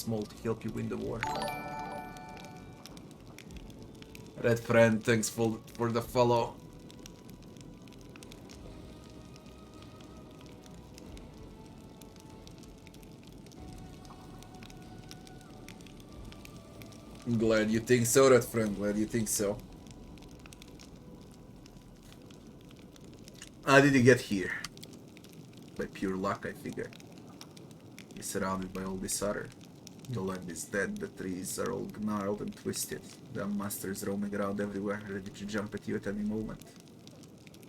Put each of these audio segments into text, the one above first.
small to help you win the war. Red friend, thanks for the follow. I'm glad you think so, Red friend. Glad you think so. How did you get here? By pure luck, I figure. You're surrounded by all this other. The land is dead, the trees are all gnarled and twisted. The monsters roaming around everywhere, ready to jump at you at any moment.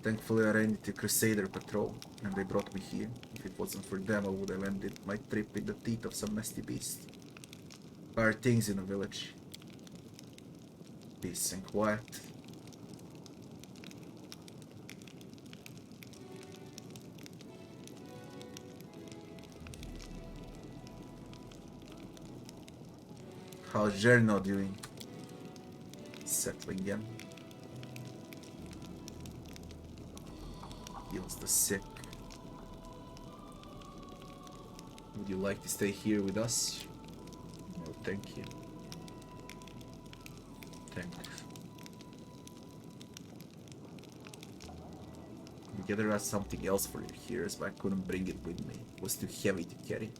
Thankfully, I ran into Crusader patrol, and they brought me here. If it wasn't for them, I would have ended my trip in the teeth of some nasty beast. There are things in the village. Peace and quiet. How's Jerno doing? Settling in. Heals the sick. Would you like to stay here with us? No, thank you. Thanks. We gathered us something else for your heroes, but I couldn't bring it with me. It was too heavy to carry.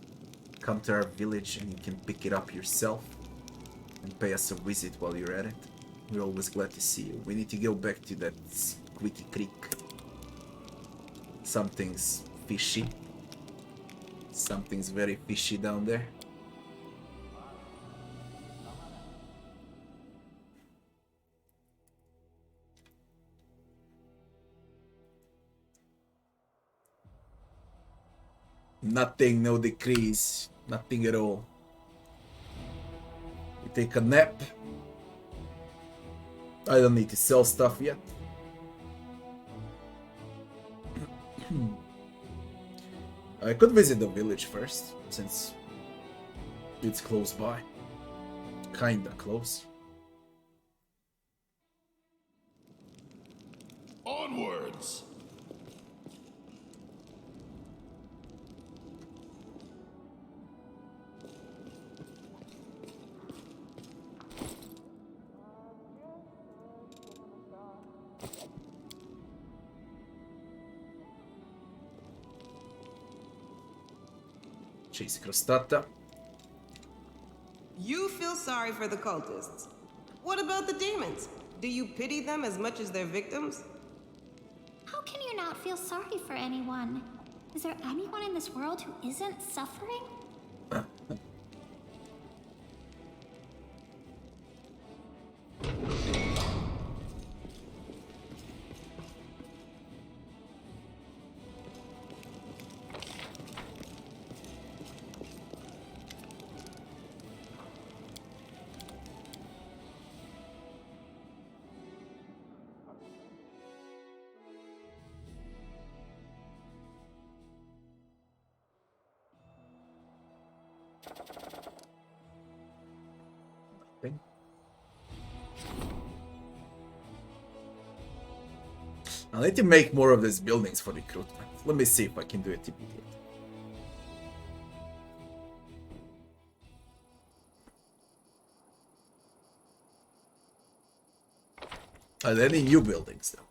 Come to our village and you can pick it up yourself. And pay us a visit while you're at it. We're always glad to see you. We need to go back to that squeaky creek. Something's fishy. Something's very fishy down there. Nothing, no decrease. Nothing at all. We take a nap. I don't need to sell stuff yet. I could visit the village first, since it's close by. Kinda close. Onwards! Chase crostata. You feel sorry for the cultists. What about the demons? Do you pity them as much as their victims? How can you not feel sorry for anyone? Is there anyone in this world who isn't suffering? I need to make more of these buildings for recruitment. Let me see if I can do it immediately. Are there any new buildings though?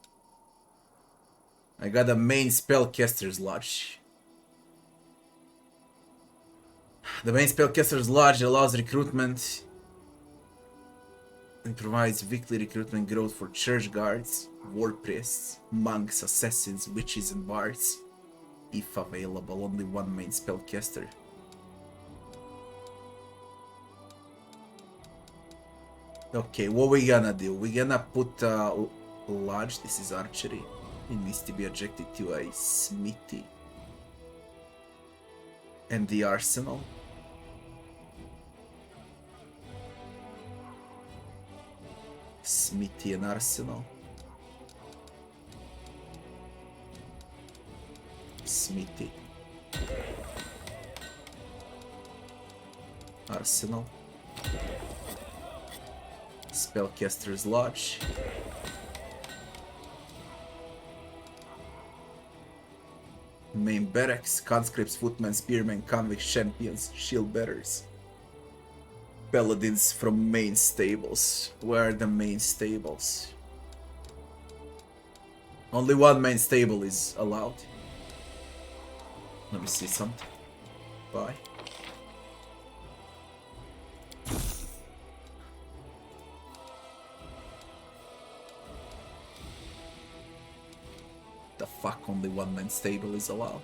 I got a main spellcaster's lodge. The main spellcaster's lodge allows recruitment and provides weekly recruitment growth for church guards, war priests, monks, assassins, witches, and bards. If available, only one main spellcaster. Okay, what we gonna do? We're gonna put lodge, this is archery. It needs to be adjected to a smithy. And the arsenal. Smithy and arsenal. Smithy. Arsenal. Spellcaster's Lodge. Main barracks, conscripts, footmen, spearmen, convicts, champions, shield bearers. Paladins from main stables. Where are the main stables? Only one main stable is allowed. Let me see something. Bye. The fuck, only one main stable is allowed.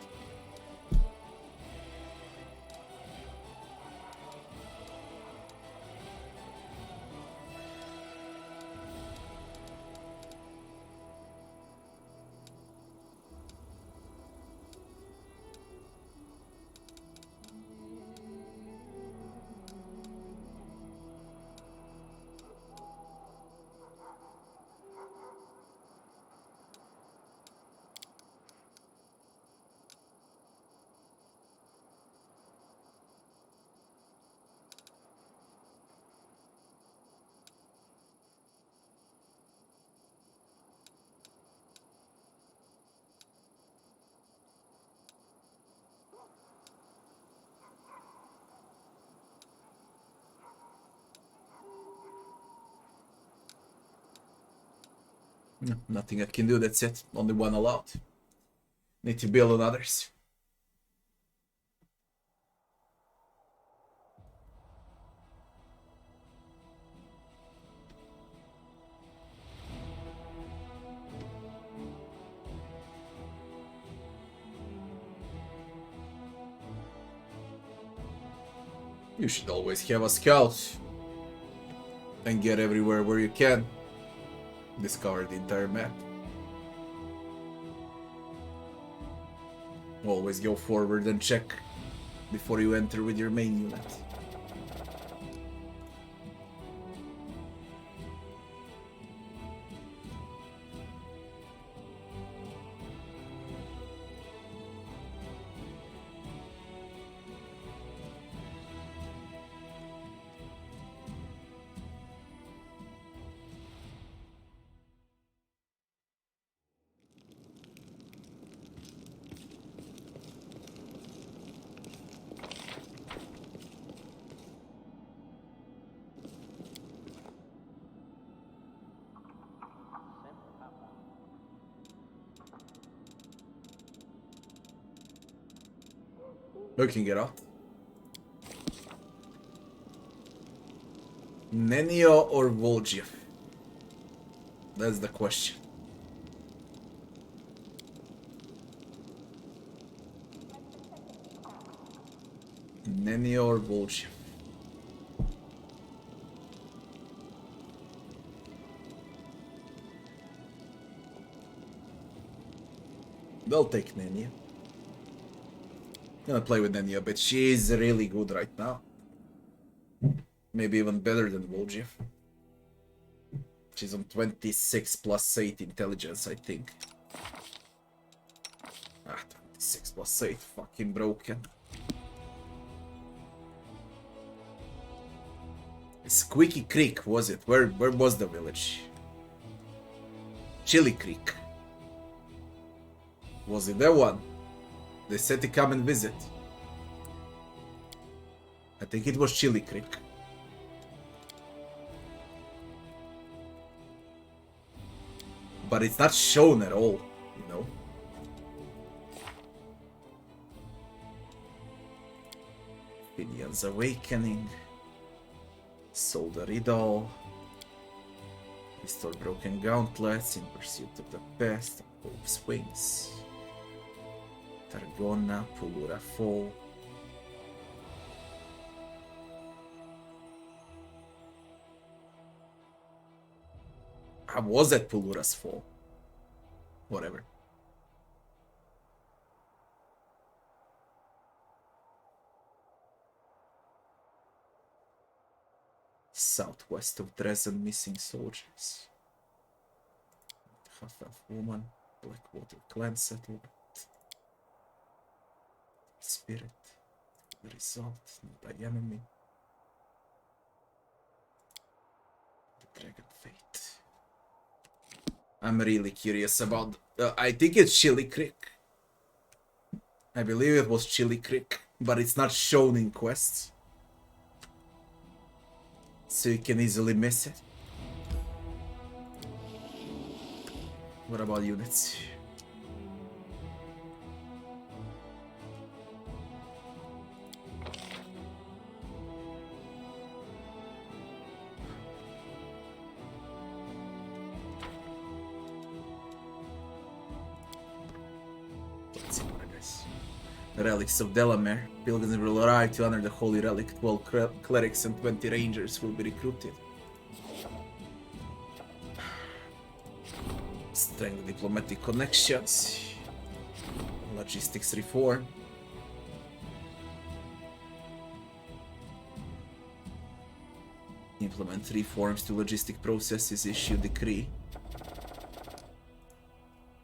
No, nothing I can do, that's it. Only one allowed. Need to build on others. You should always have a scout and get everywhere where you can. Discover the entire map. Always go forward and check before you enter with your main unit. We can get out. Nenio or Volgiev? That's the question. Nenio or Volgiev? They'll take Nenio. Gonna play with Nenio a bit. She's really good right now. Maybe even better than Volgiev. She's on 26 plus 8 intelligence, I think. 26 plus 8, fucking broken. Squeaky Creek, was it? Where was the village? Chili Creek. Was it that one? They said to come and visit. I think it was Chili Creek. But it's not shown at all, you know. Finian's Awakening. Soldaridal. Restore Broken Gauntlets in Pursuit of the Past. Hope's Wings. Targona, Pulura Fall. I was at Pulura's Fall. Whatever. Southwest of Dresden, missing soldiers. Half-elf woman, Blackwater clan settlement. Spirit, the result, by enemy. The Dragon Fate. I'm really curious about. I think it's Chili Creek. I believe it was Chili Creek, but it's not shown in quests. so you can easily miss it. What about units? Let's see what it is. The relics of Delamere. Pilgrims will arrive to honor the holy relic. 12 clerics and 20 rangers will be recruited. Strengthen diplomatic connections. Logistics reform. Implement reforms to logistic processes. Issue decree.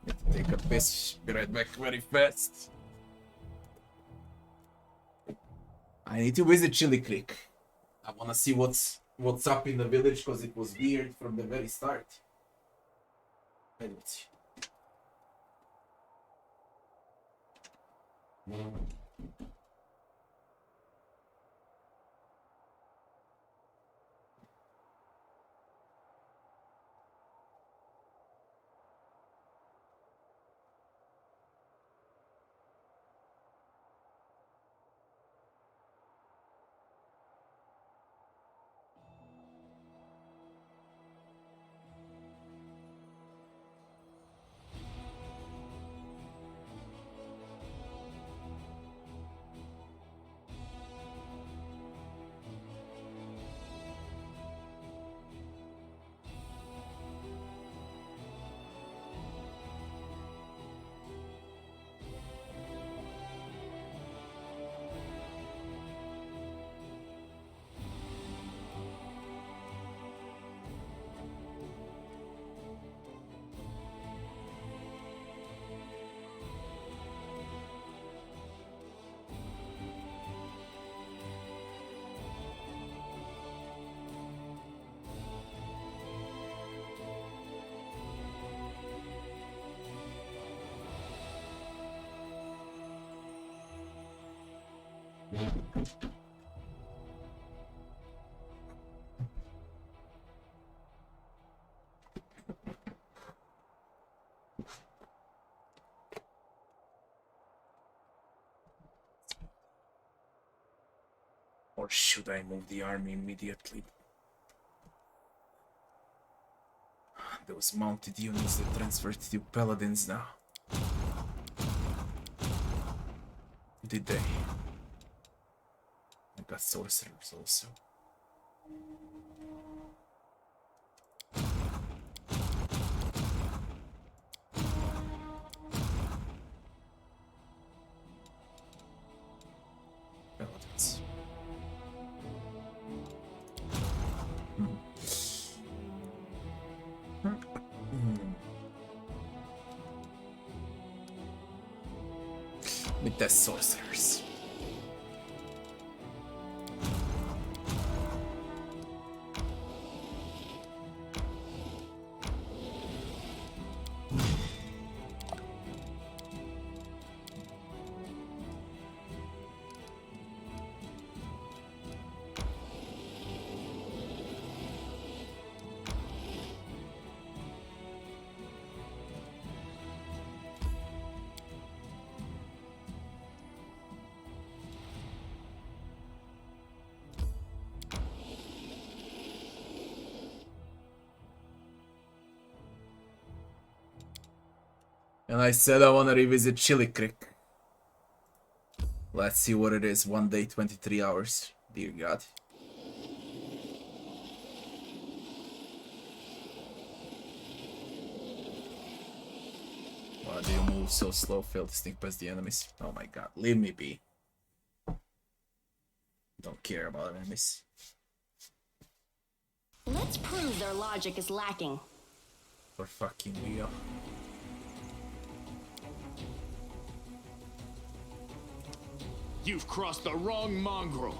Need to take a piss. Be right back very fast. I need to visit Chili Creek. I wanna see what's up in the village because it was weird from the very start. Let's see. Or should I move the army immediately? Those mounted units that transferred to paladins now. Did they? I got sorcerers also. Paladins. With the sorcerers. And I said I want to revisit Chili Creek. Let's see what it is. 1 day, 23 hours. Dear God. Why do you move so slow? Fail to sneak past the enemies. Oh my God. Leave me be. Don't care about enemies. Let's prove their logic is lacking. For fucking real. You've crossed the wrong mongrel.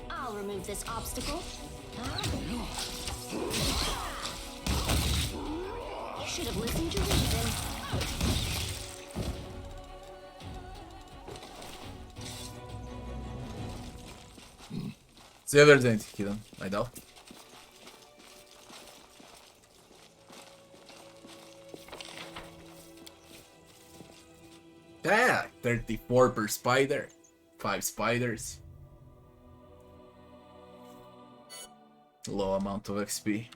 I'll remove this obstacle. You should have listened to reason. See if there's anything hidden. I doubt. Yeah, 34 per spider. 5 spiders. Low amount of XP.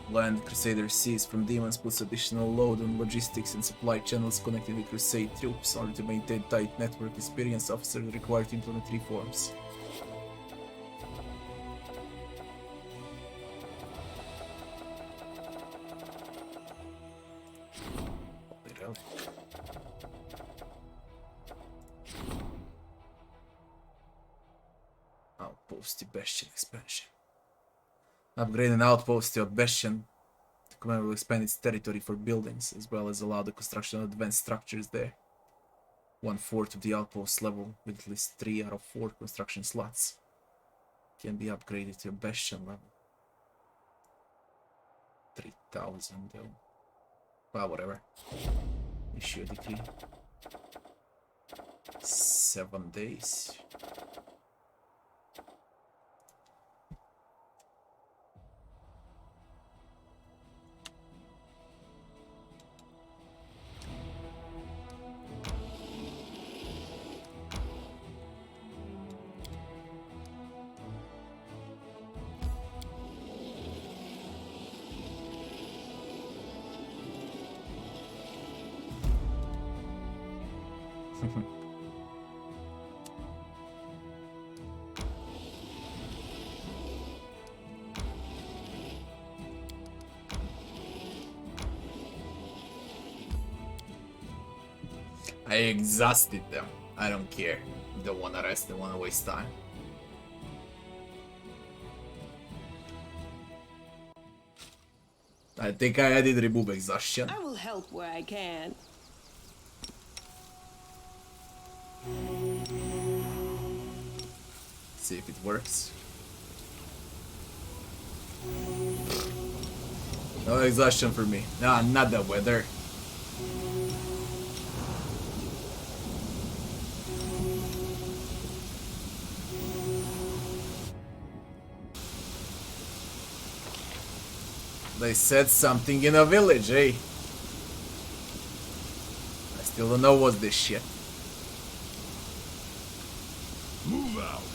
Land Crusader sees from demons puts additional load on logistics and supply channels connecting the Crusade troops. In order to maintain tight network, experienced officers are required to implement reforms. Outpost to Bastion expansion. Upgrade an outpost to a Bastion. The command will expand its territory for buildings, as well as allow the construction of advanced structures there. 1/4 of the outpost level, with at least 3 out of 4 construction slots, can be upgraded to a Bastion level. 3,000 though. Well, whatever. Issue a decree. 7 days. I exhausted them. I don't care. Don't wanna rest, don't wanna waste time. I think I did remove exhaustion. I will help where I can. See if it works. No exhaustion for me. Nah, not the weather. They said something in a village, eh? I still don't know what's this shit. Move out.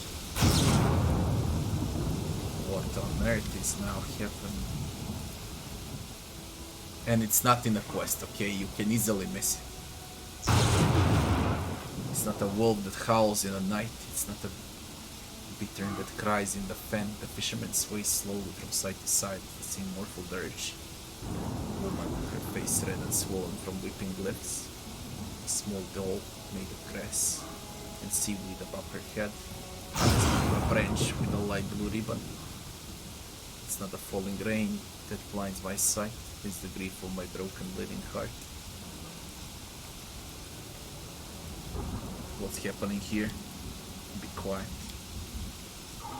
What on earth is now happening? And it's not in a quest, okay? You can easily miss it. It's not a wolf that howls in the night. It's not a bittern that cries in the fen. The fisherman sways slowly from side to side with the same mournful dirge. A woman, her face red and swollen from weeping lips. A small doll made of grass and seaweed above her head. A branch with a light blue ribbon. It's not the falling rain that blinds my sight. It's the grief of my broken bleeding heart. What's happening here? Be quiet.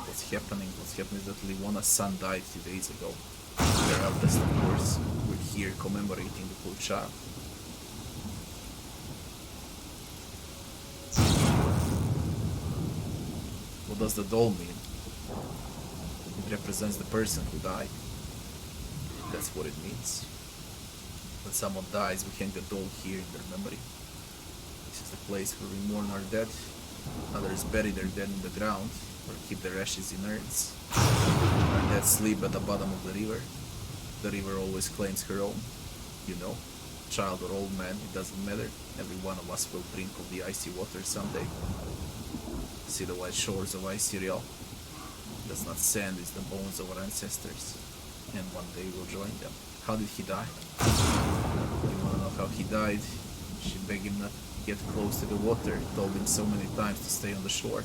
What's happening? What's happening is that Leona's son died 2 days ago. Their eldest, of course. We're here commemorating the poor child. What does the doll mean? It represents the person who died. That's what it means. When someone dies, we hang the doll here in their memory. This is the place where we mourn our dead. Others bury their dead in the ground, or keep their ashes in urns. Our dead sleep at the bottom of the river. The river always claims her own. You know, child or old man, it doesn't matter. Every one of us will drink of the icy water someday. See the white shores of icy real. That's not sand, it's the bones of our ancestors. And one day we'll join them. How did he die? You wanna know how he died? She begged him not to get close to the water, told him so many times to stay on the shore.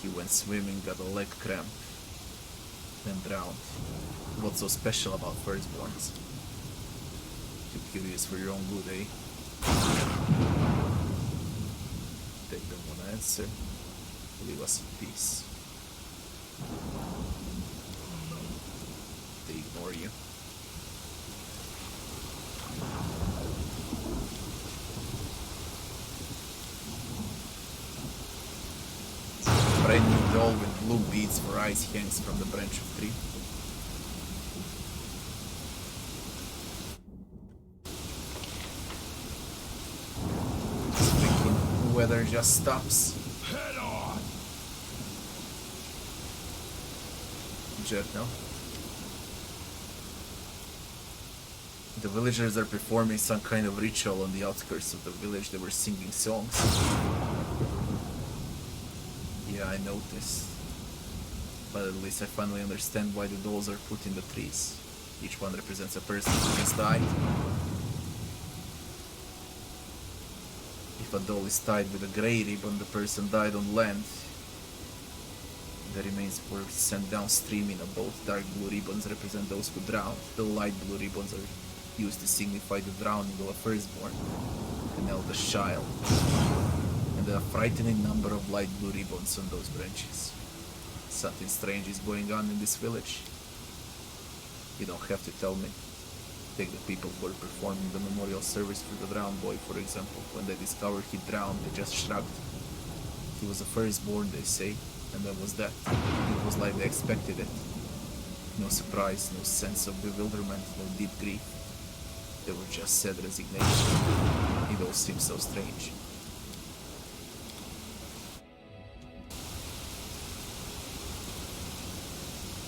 He went swimming, got a leg cramp, then drowned. What's so special about firstborns? Too curious for your own good, eh? They don't want to answer. Leave us in peace. They ignore you. A brand new doll with blue beads for eyes hangs from the branch of tree. Thinking weather just stops. Head on! No? The villagers are performing some kind of ritual on the outskirts of the village. They were singing songs. Yeah, I noticed. But at least I finally understand why the dolls are put in the trees. Each one represents a person who has died. If a doll is tied with a grey ribbon, the person died on land. The remains were sent downstream in a boat. Dark blue ribbons represent those who drowned. The light blue ribbons are used to signify the drowning of a firstborn, an eldest child. And there are a frightening number of light blue ribbons on those branches. Something strange is going on in this village. You don't have to tell me. Take the people who were performing the memorial service for the drowned boy, for example. When they discovered he drowned, they just shrugged. He was a firstborn, they say. And that was that. It was like they expected it. No surprise, no sense of bewilderment, no deep grief. They were just sad resignation. It all seems so strange.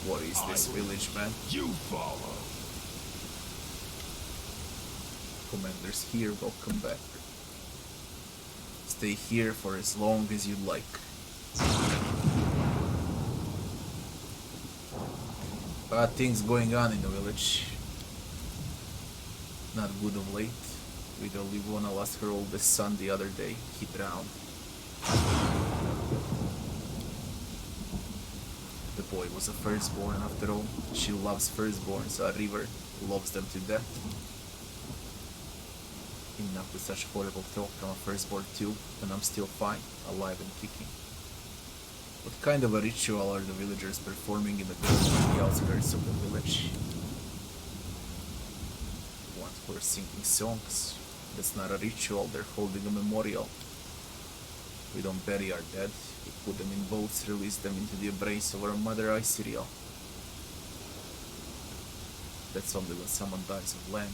What is this village, man? You follow. Commanders here, welcome back. Stay here for as long as you like. Bad things going on in the village. Not good of late. Widow Livona lost her oldest son the other day. He drowned. The boy was a firstborn after all. She loves firstborns. A river loves them to death. Enough with such horrible talk. I'm a firstborn too, and I'm still fine, alive and kicking. What kind of a ritual are the villagers performing in the outskirts of the village? Ones who are singing songs. That's not a ritual, they're holding a memorial. We don't bury our dead, we put them in boats, release them into the embrace of our mother Icerial. That's only when someone dies of land.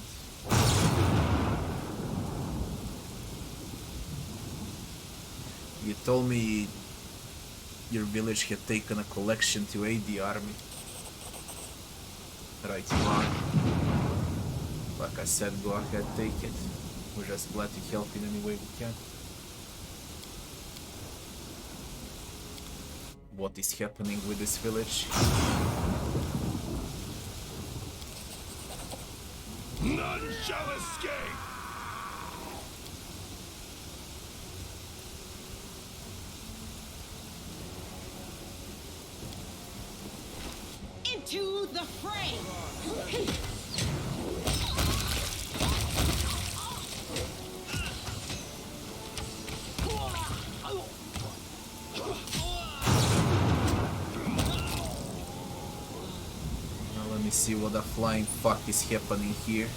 You told me your village had taken a collection to aid the army. Right, you are. Like I said, go ahead, take it. We're just glad to help in any way we can. What is happening with this village? None shall escape! Into the fray! Now let me see what the flying fuck is happening here.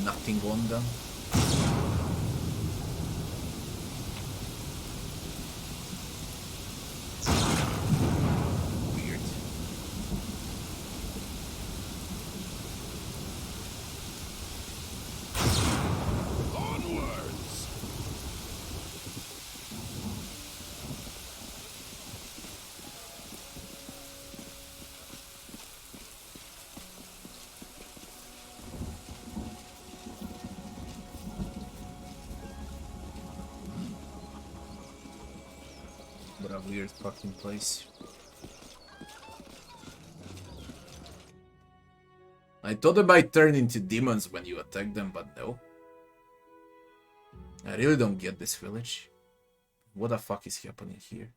Nothing on them. What a weird fucking place. I thought they might turn into demons when you attack them, but no. I really don't get this village. What the fuck is happening here?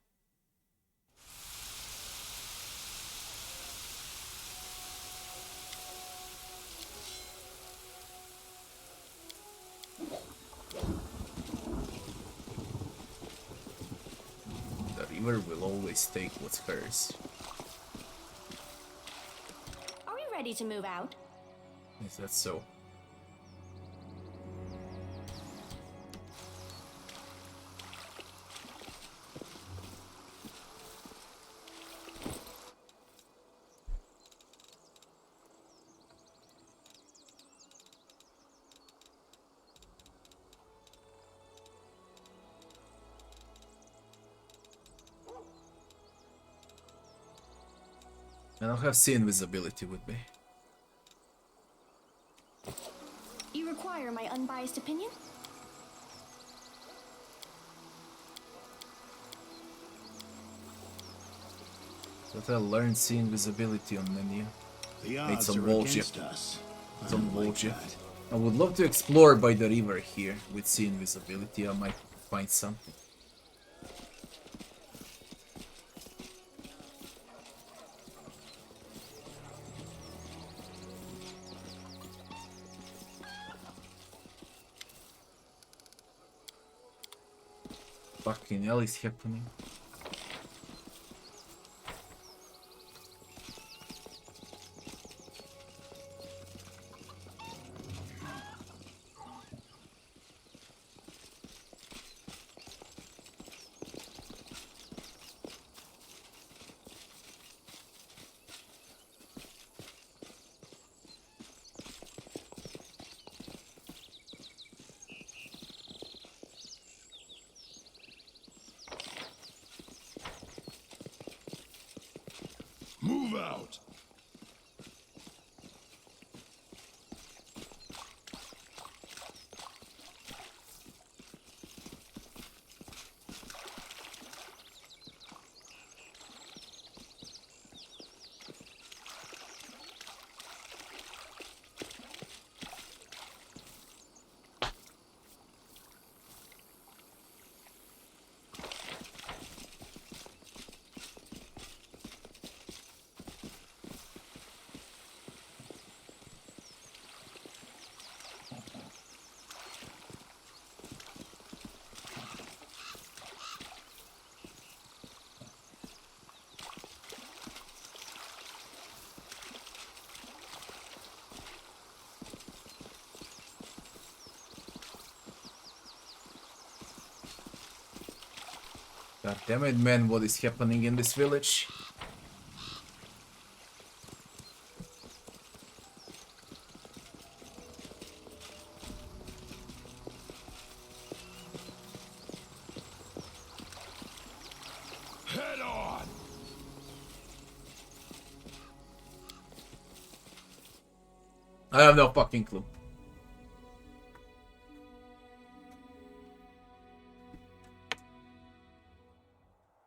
The river will always take what's hers. Are we ready to move out? Is that so? I don't have sea invisibility with me. You require my unbiased opinion? But I learned sea invisibility on menu. The Made odds some are bullshit. against us. I Some don't like bullshit. that. I would love to explore by the river here with sea invisibility. I might find something. Fucking hell is happening. Move out. God damn it, man, what is happening in this village? Head on. I have no fucking clue.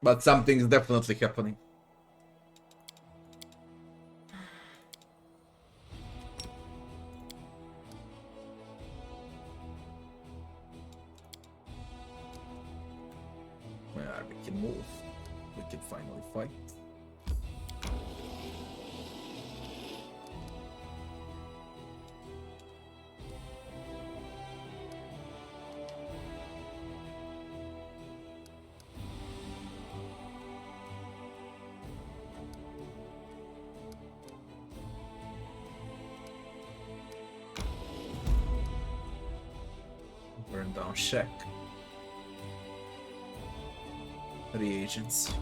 But something's definitely happening. Well, we can move. We can finally fight. Burn down shack. Reagents.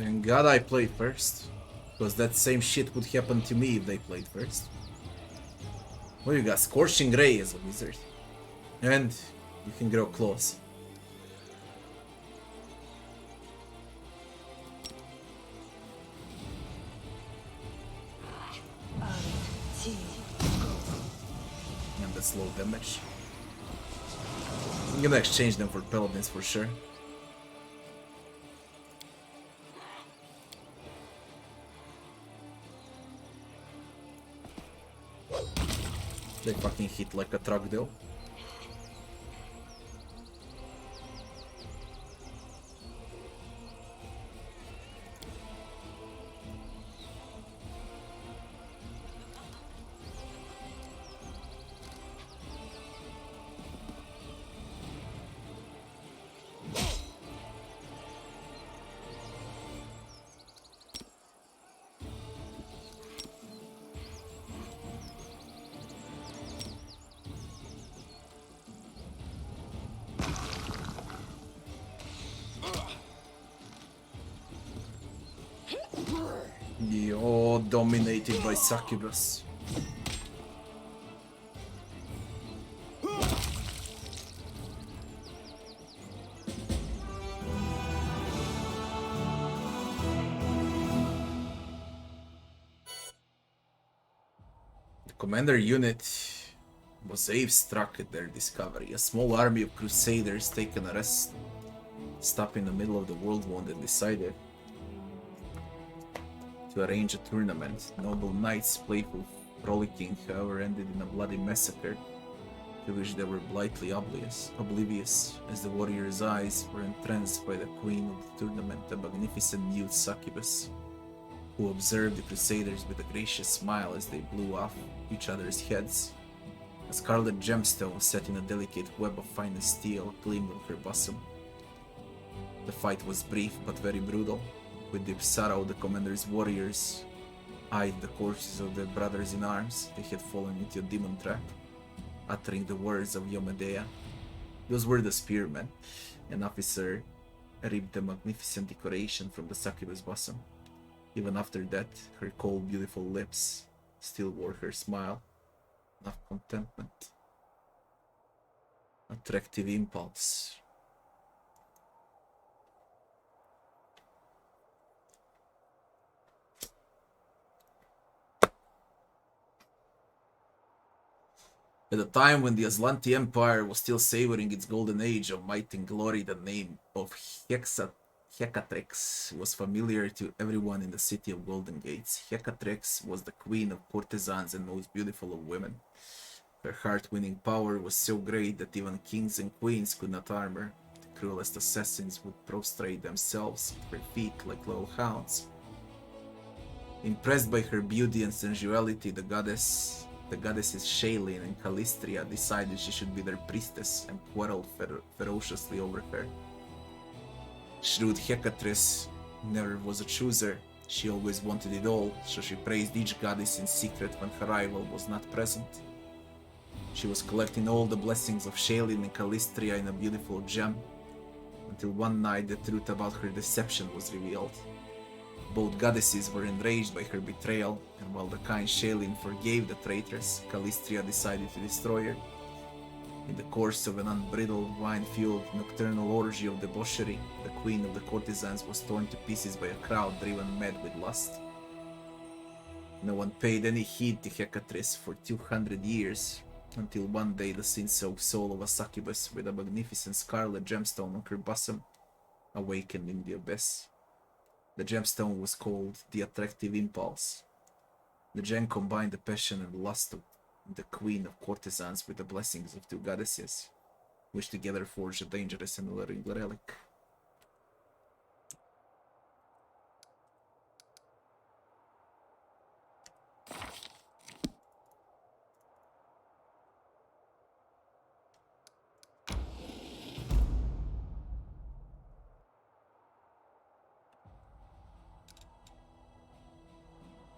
Thank God I played first. Because that same shit would happen to me if they played first. Well, you got Scorching Ray as a wizard. And you can grow claws. And that's low damage. I'm gonna exchange them for paladins for sure. They fucking hit like a truck though. All dominated by succubus. The commander unit was awe-struck at their discovery. A small army of crusaders taken a rest stop in the middle of the world wound and decided to arrange a tournament. Noble knights, playful frolicking, however, ended in a bloody massacre to which they were blithely oblivious, as the warriors' eyes were entranced by the queen of the tournament, a magnificent nude succubus, who observed the crusaders with a gracious smile as they blew off each other's heads. A scarlet gemstone set in a delicate web of finest steel gleamed on her bosom. The fight was brief but very brutal. With deep sorrow, the commander's warriors eyed the corpses of their brothers in arms. They had fallen into a demon trap, uttering the words of Yomedea. Those were the spearmen. An officer ripped a magnificent decoration from the succubus' bosom. Even after that, her cold, beautiful lips still wore her smile of contentment. Attractive impulse. At a time when the Aslanti Empire was still savoring its golden age of might and glory, the name of Hecatrix was familiar to everyone in the city of Golden Gates. Hecatrix was the queen of courtesans and most beautiful of women. Her heart-winning power was so great that even kings and queens could not harm her. The cruelest assassins would prostrate themselves at her feet like little hounds. Impressed by her beauty and sensuality, the goddesses Shailene and Calistria decided she should be their priestess and quarreled ferociously over her. Shrewd Hecatrix never was a chooser. She always wanted it all, so she praised each goddess in secret when her rival was not present. She was collecting all the blessings of Shailene and Calistria in a beautiful gem, until one night the truth about her deception was revealed. Both goddesses were enraged by her betrayal, and while the kind Shailene forgave the traitress, Calistria decided to destroy her. In the course of an unbridled, wine-fueled, nocturnal orgy of debauchery, the queen of the courtesans was torn to pieces by a crowd driven mad with lust. No one paid any heed to Hecatrix for 200 years, until one day the sin-soaked soul of a succubus with a magnificent scarlet gemstone on her bosom awakened in the abyss. The gemstone was called the Attractive Impulse. The gem combined the passion and lust of the queen of courtesans with the blessings of two goddesses, which together forged a dangerous and alluring relic.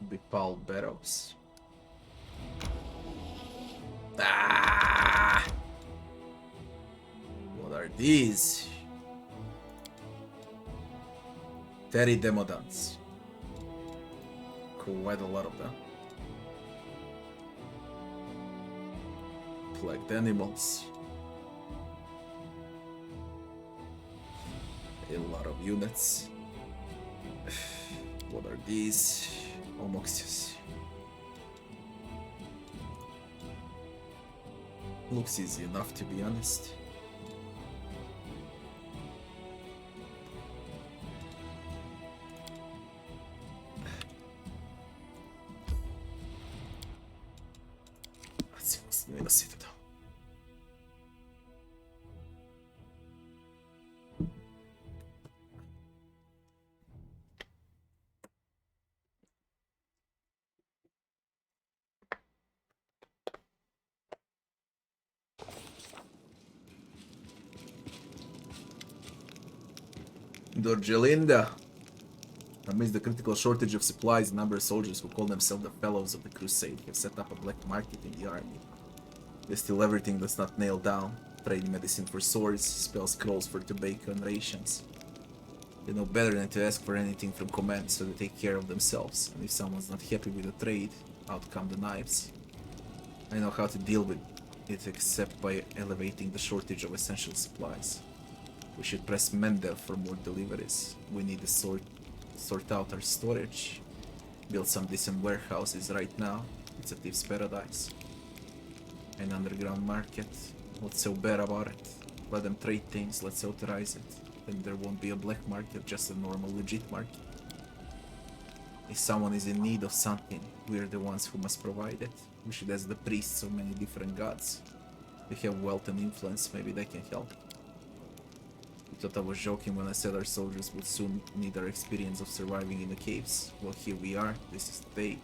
Bipal Barrows. Ah! What are these? 30 demodons. Quite a lot of them. Plagued animals. A lot of units. What are these? Omoxius. Looks easy enough, to be honest. Let's see what's new in the Citadel. Dorgelinda. Amidst the critical shortage of supplies, a number of soldiers who call themselves the Fellows of the Crusade have set up a black market in the army. They steal everything that's not nailed down, trade medicine for swords, spell scrolls for tobacco and rations. They know better than to ask for anything from command, so they take care of themselves, and if someone's not happy with the trade, out come the knives. I know how to deal with it except by elevating the shortage of essential supplies. We should press Mendev for more deliveries. We need to sort out our storage. Build some decent warehouses right now. It's a thief's paradise. An underground market. What's so bad about it? Let them trade things, let's authorize it. Then there won't be a black market, just a normal legit market. If someone is in need of something, we're the ones who must provide it. We should ask the priests of many different gods. They have wealth and influence, maybe they can help. You thought I was joking when I said our soldiers would soon need our experience of surviving in the caves. Well, here we are, this is the day.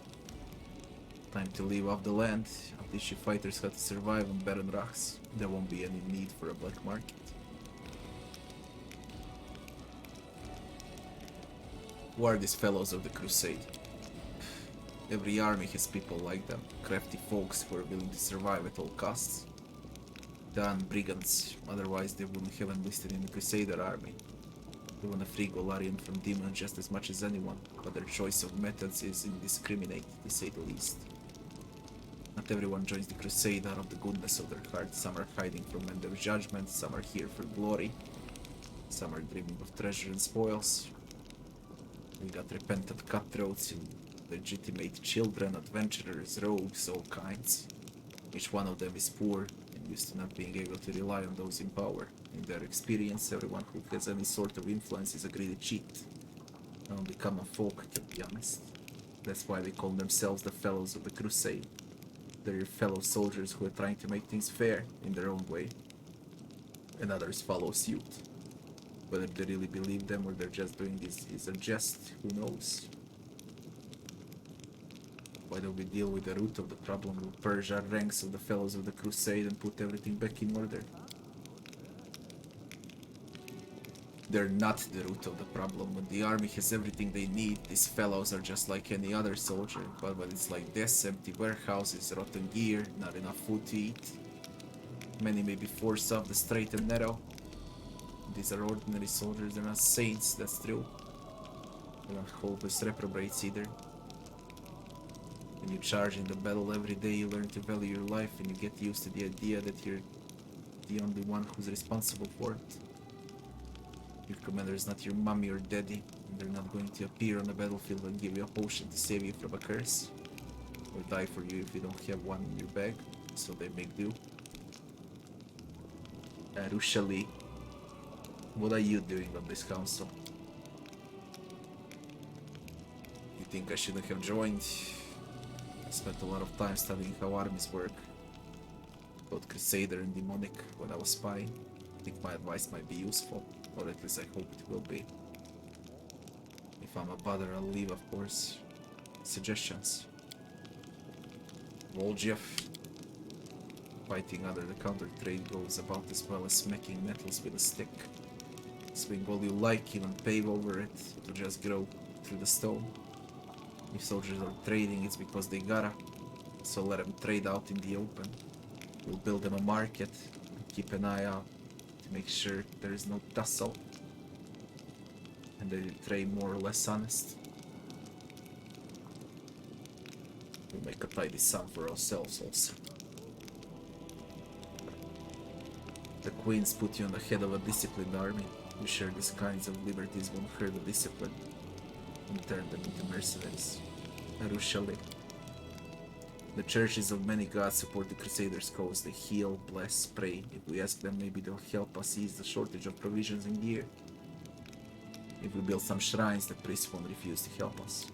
Time to leave off the land. Abdishi fighters had to survive on barren rocks. There won't be any need for a black market. Who are these fellows of the crusade? Every army has people like them, crafty folks who are willing to survive at all costs. Done brigands, otherwise they wouldn't have enlisted in the Crusader army. They want to free Golarion from demons just as much as anyone, but their choice of methods is indiscriminate, to say the least. Not everyone joins the Crusade out of the goodness of their heart. Some are hiding from Mendev's judgment, some are here for glory, some are dreaming of treasure and spoils. We got repentant cutthroats, legitimate children, adventurers, rogues, all kinds. Each one of them is poor, used to not being able to rely on those in power. In their experience, everyone who has any sort of influence is a greedy cheat. Only common folk, to be honest. That's why they call themselves the Fellows of the Crusade. They're your fellow soldiers who are trying to make things fair in their own way. And others follow suit. Whether they really believe them or they're just doing this is a jest, who knows? Why don't we deal with the root of the problem? We'll purge our ranks of the Fellows of the Crusade and put everything back in order. They're not the root of the problem. When the army has everything they need, these fellows are just like any other soldier. But when it's like this, empty warehouses, rotten gear, not enough food to eat. Many may be forced off the straight and narrow. These are ordinary soldiers, they're not saints, that's true. They're not hopeless reprobates either. When you charge in the battle every day, you learn to value your life and you get used to the idea that you're the only one who's responsible for it. Your commander is not your mommy or daddy, and they're not going to appear on the battlefield and give you a potion to save you from a curse, or die for you if you don't have one in your bag, so they make do. Rushali, what are you doing on this council? You think I shouldn't have joined? I spent a lot of time studying how armies work, both Crusader and Demonic, when I was spying. I think my advice might be useful, or at least I hope it will be. If I'm a bother, I'll leave, of course. Suggestions? Voljev. Fighting under the counter trade goes about as well as smacking metals with a stick. Swing all you like, even pave over it to just grow through the stone. If soldiers are trading, it's because they gotta, so let them trade out in the open. We'll build them a market and keep an eye out to make sure there is no tussle. And they betray more or less honest. We'll make a tidy sum for ourselves also. The queens put you on the head of a disciplined army. You share these kinds of liberties won't hurt the discipline and turn them into mercenaries. Arushali. The churches of many gods support the Crusaders' cause. They heal, bless, pray. If we ask them, maybe they'll help us ease the shortage of provisions and gear. If we build some shrines, the priests won't refuse to help us.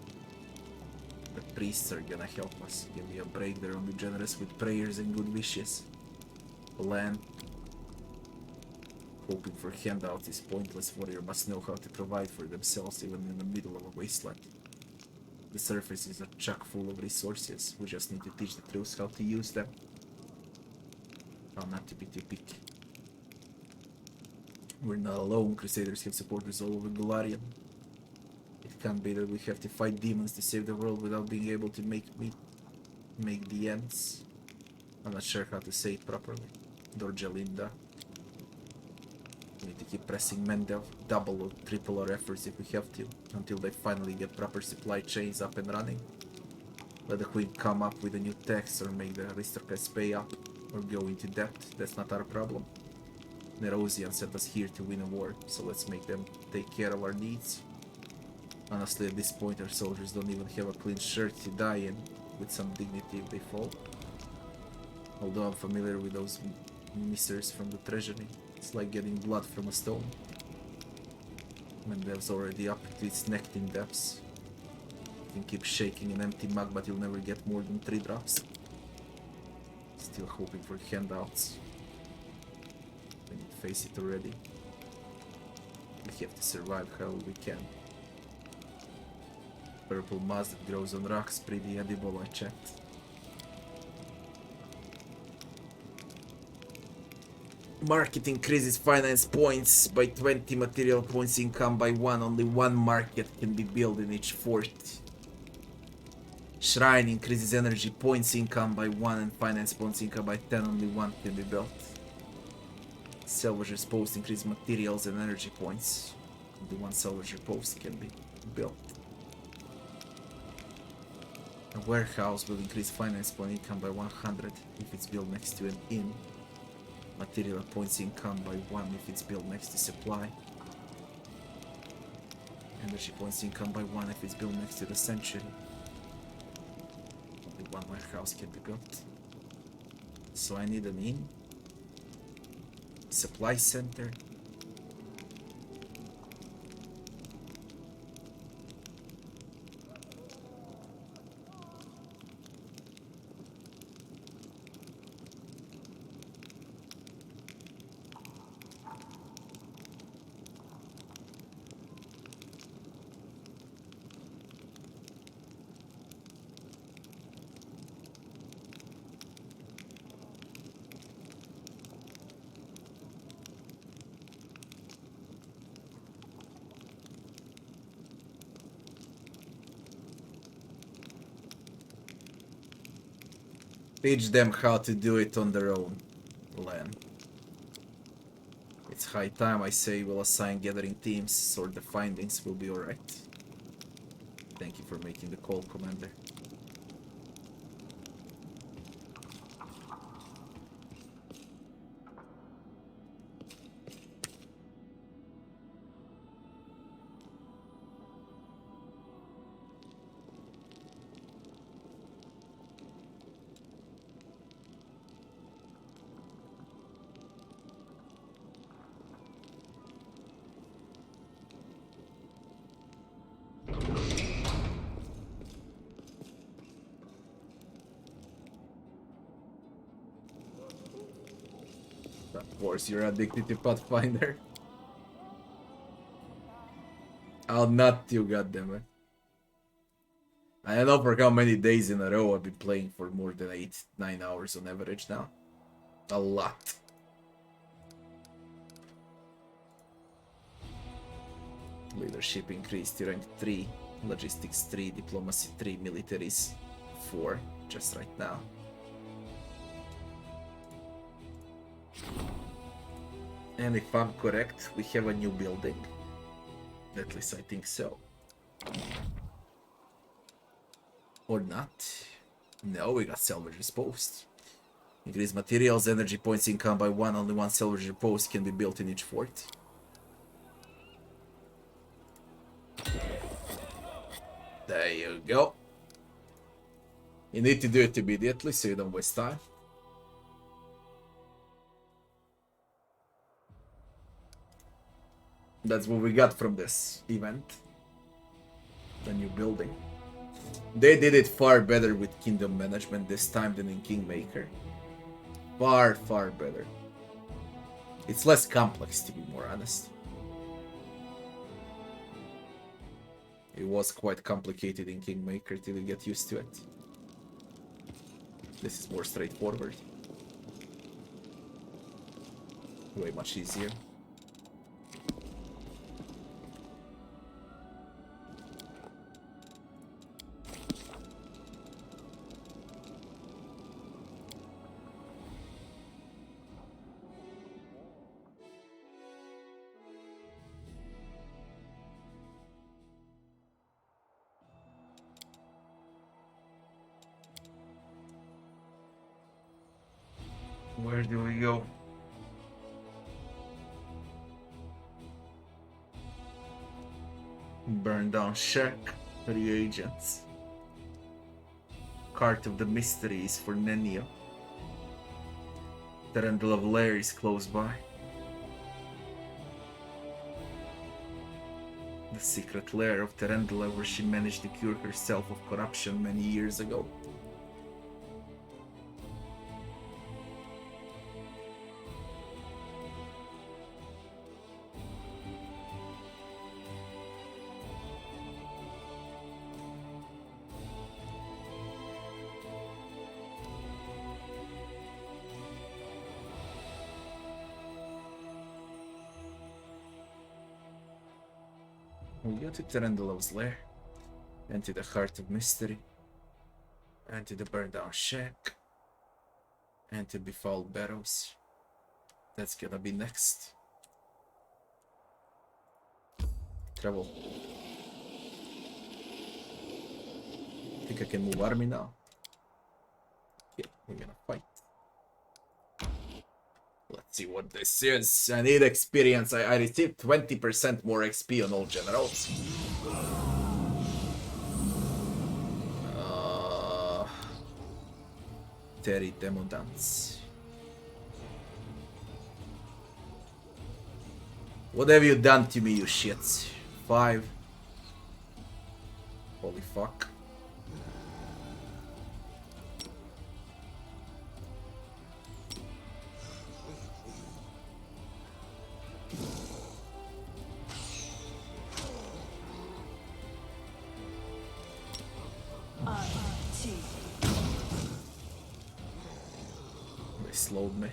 The priests are gonna help us. Give me a break, they're only generous with prayers and good wishes. The land. Hoping for handouts is pointless. Warrior must know how to provide for themselves even in the middle of a wasteland. The surface is a chock full of resources. We just need to teach the troops how to use them. How not to be too picky. We're not alone. Crusaders have supporters all over Golarion. It can't be that we have to fight demons to save the world without being able to make the ends. I'm not sure how to say it properly. Dorjalinda. We need to keep pressing Mendel, double or triple our efforts if we have to, until they finally get proper supply chains up and running. Let the Queen come up with a new tax or make the aristocrats pay up or go into debt. That's not our problem. Nerosian sent us here to win a war, so let's make them take care of our needs. Honestly, at this point our soldiers don't even have a clean shirt to die in, with some dignity if they fall. Although I'm familiar with those miseries from the treasury, it's like getting blood from a stone. Mendel's already up to its neck in depths. You can keep shaking an empty mug, but you'll never get more than 3 drops. Still hoping for handouts. We need to face it already. We have to survive how we can. Purple moss that grows on rocks, pretty edible, I checked. Market increases finance points by 20, material points income by 1. Only 1 market can be built in each fort. Shrine increases energy points income by 1 and finance points income by 10. Only 1 can be built. Salvager's post increases materials and energy points. Only 1 salvager post can be built. A warehouse will increase finance point income by 100 if it's built next to an inn. Material points income by 1 if it's built next to supply. Energy points income by 1 if it's built next to the sanctuary. Only 1 warehouse can be built. So I need an inn. Supply center. Teach them how to do it on their own land. It's high time, I say. We'll assign gathering teams, sort the findings, will be alright. Thank you for making the call, Commander. Of course, you're addicted to Pathfinder. I'll nut you, goddammit. I don't know for how many days in a row I've been playing for more than 8-9 hours on average now. A lot. Leadership increased to rank 3, logistics 3, diplomacy 3, militaries 4, just right now. And if I'm correct, we have a new building. At least I think so. Or not. No, we got salvager's post. Increase materials, energy points income by 1. Only 1 salvager post can be built in each fort. There you go. You need to do it immediately so you don't waste time. That's what we got from this event. The new building. They did it far better with Kingdom Management this time than in Kingmaker. Far, far better. It's less complex, to be more honest. It was quite complicated in Kingmaker till you get used to it. This is more straightforward. Way much easier. Where do we go? Burn down shack, reagents. Cart of the Mysteries for Nenio. Terendal of Lair is close by. The secret lair of Terendala where she managed to cure herself of corruption many years ago. We go to Terendala's lair, and to the Heart of Mystery, and to the Burned Down Shack, and to Befouled Barrows. That's gonna be next. Travel. Think I can move army now? Yeah, we're gonna fight. Let's see what this is. I need experience. I received 20% more XP on all generals. Terry Demo Dance. What have you done to me, you shits? 5. Holy fuck. They slowed me.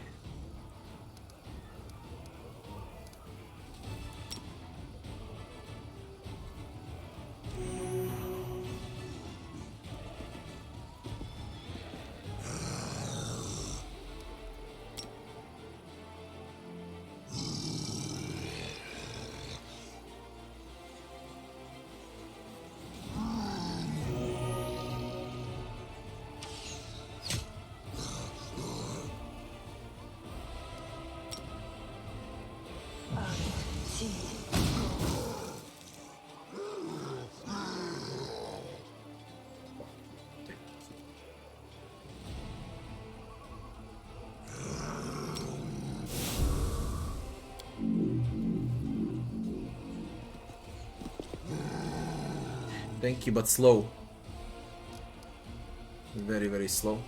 Thank you, but slow. Very, very slow.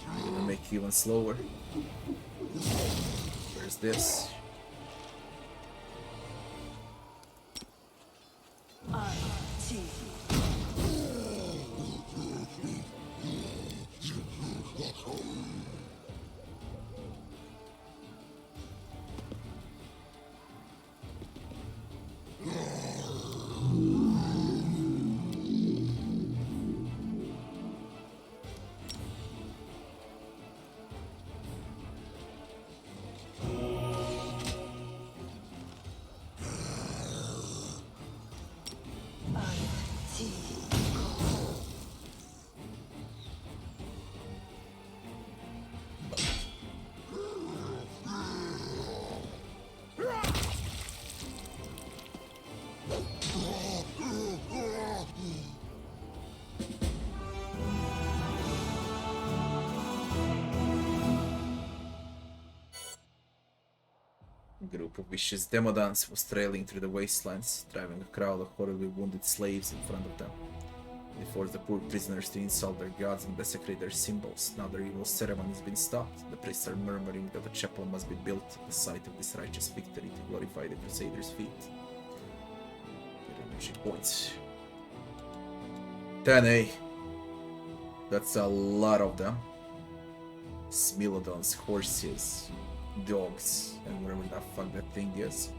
I'm gonna make you even slower. Where's this? group of vicious demodons was trailing through the wastelands, driving a crowd of horribly wounded slaves in front of them. They forced the poor prisoners to insult their gods and desecrate their symbols. Now their evil ceremony has been stopped. The priests are murmuring that a chapel must be built at the site of this righteous victory to glorify the Crusaders' feat. Get energy points. 10, That's a lot of them. Smilodons, horses, dogs, and whatever the fuck that thing is.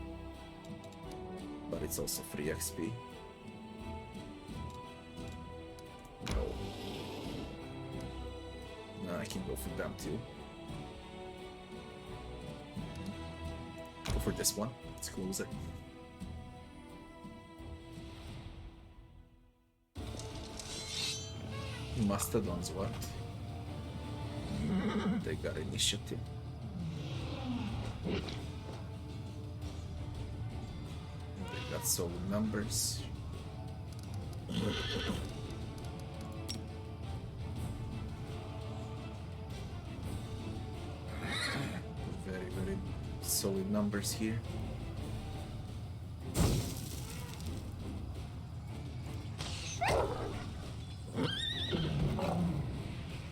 But it's also free XP. No. No, I can go for them too. Go for this one. It's closer. Mastodons, what? They got initiative. They got solid numbers. Very solid numbers here.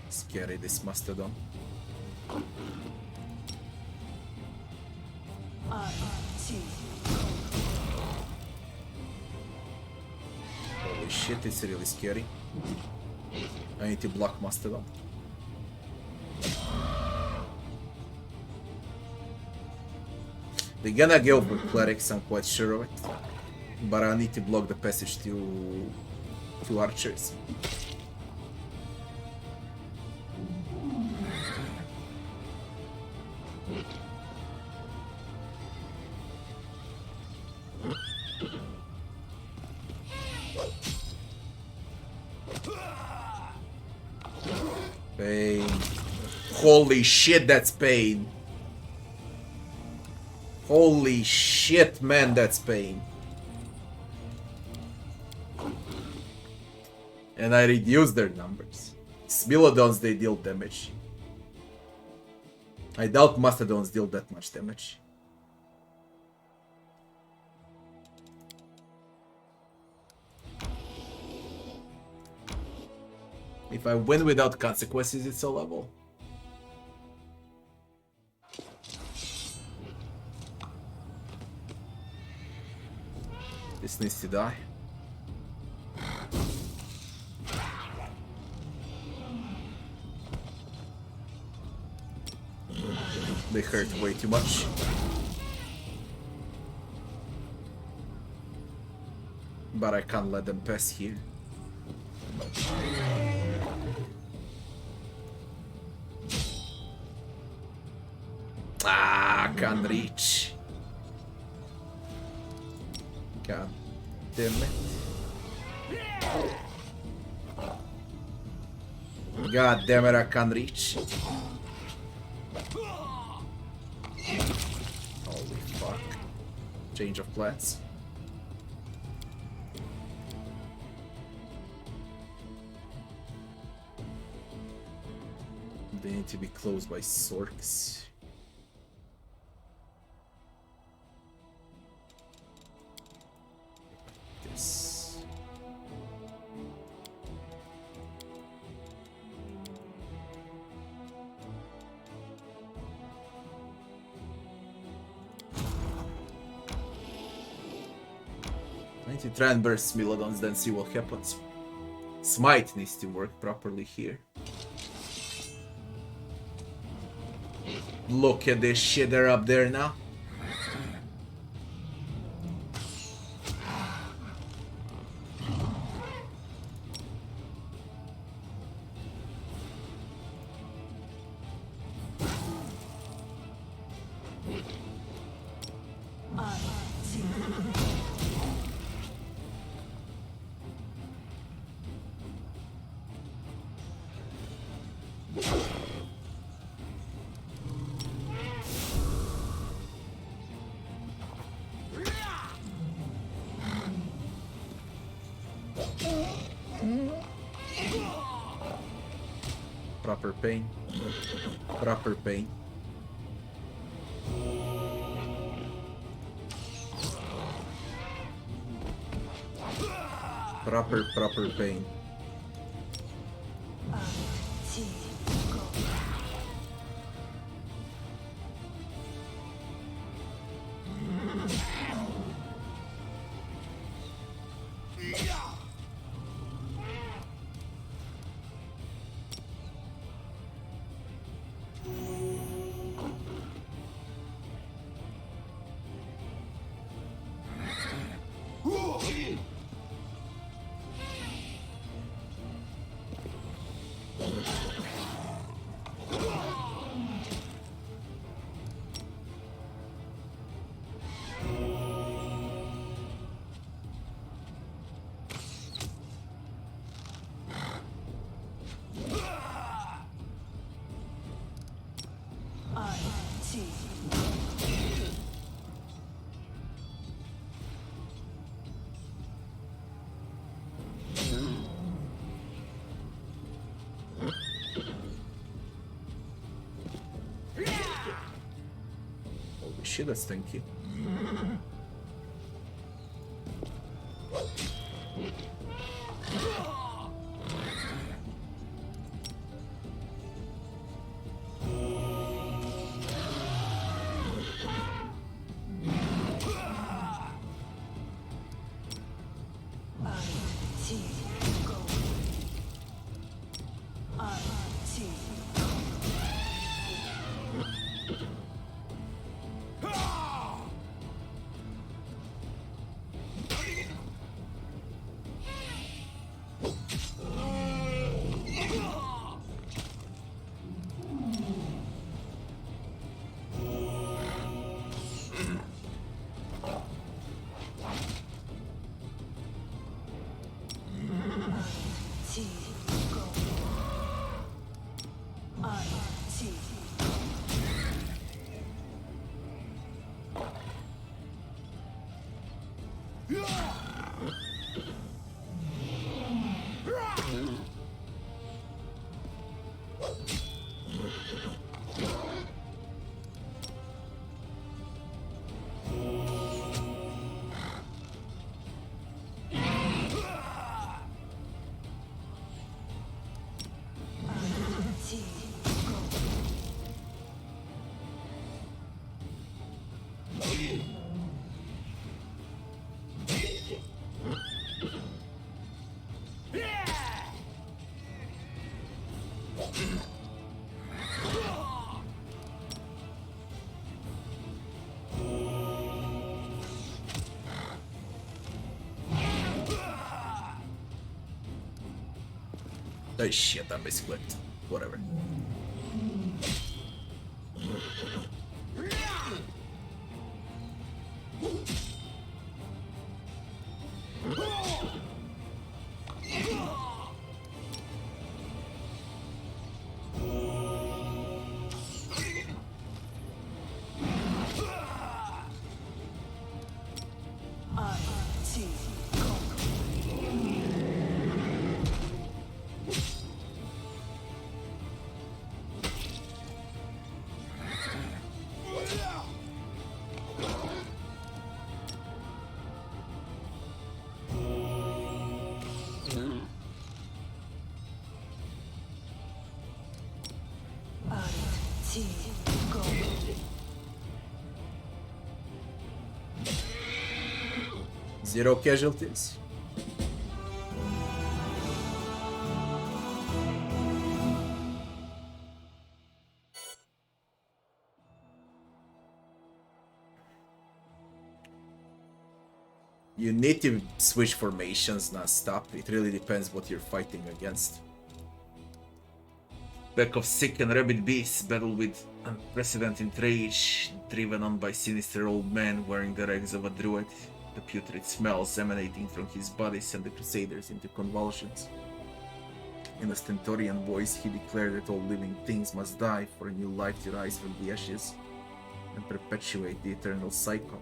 Scary, this mastodon. Holy shit, it's really scary. I need to block mastodon. They're gonna go for clerics, I'm quite sure of it. But I need to block the passage to archers. Pain. Holy shit, that's pain. Holy shit, man, that's pain. And I reduced their numbers. Smilodons, they deal damage. I doubt Mastodons deal that much damage. If I win without consequences, it's a level. This needs to die. They hurt way too much. But I can't let them pass here. Ah, can't reach. God damn it. God damn it, I can't reach. Holy fuck. Change of plans. They need to be close by Sorks. This. I need to try and burst Smilodons, then see what happens. Smite needs to work properly here. Look at this shit, they're up there now. Proper pain. Proper pain. Proper pain. Holy shit, that's stinky. Oh shit, I misclicked. Whatever. Zero casualties. You need to switch formations, not stop. It really depends what you're fighting against. Pack of sick and rabid beasts battle with unprecedented rage, driven on by sinister old men wearing the rags of a druid. The putrid smells emanating from his body sent the crusaders into convulsions. In a stentorian voice, he declared that all living things must die for a new life to rise from the ashes and perpetuate the eternal cycle.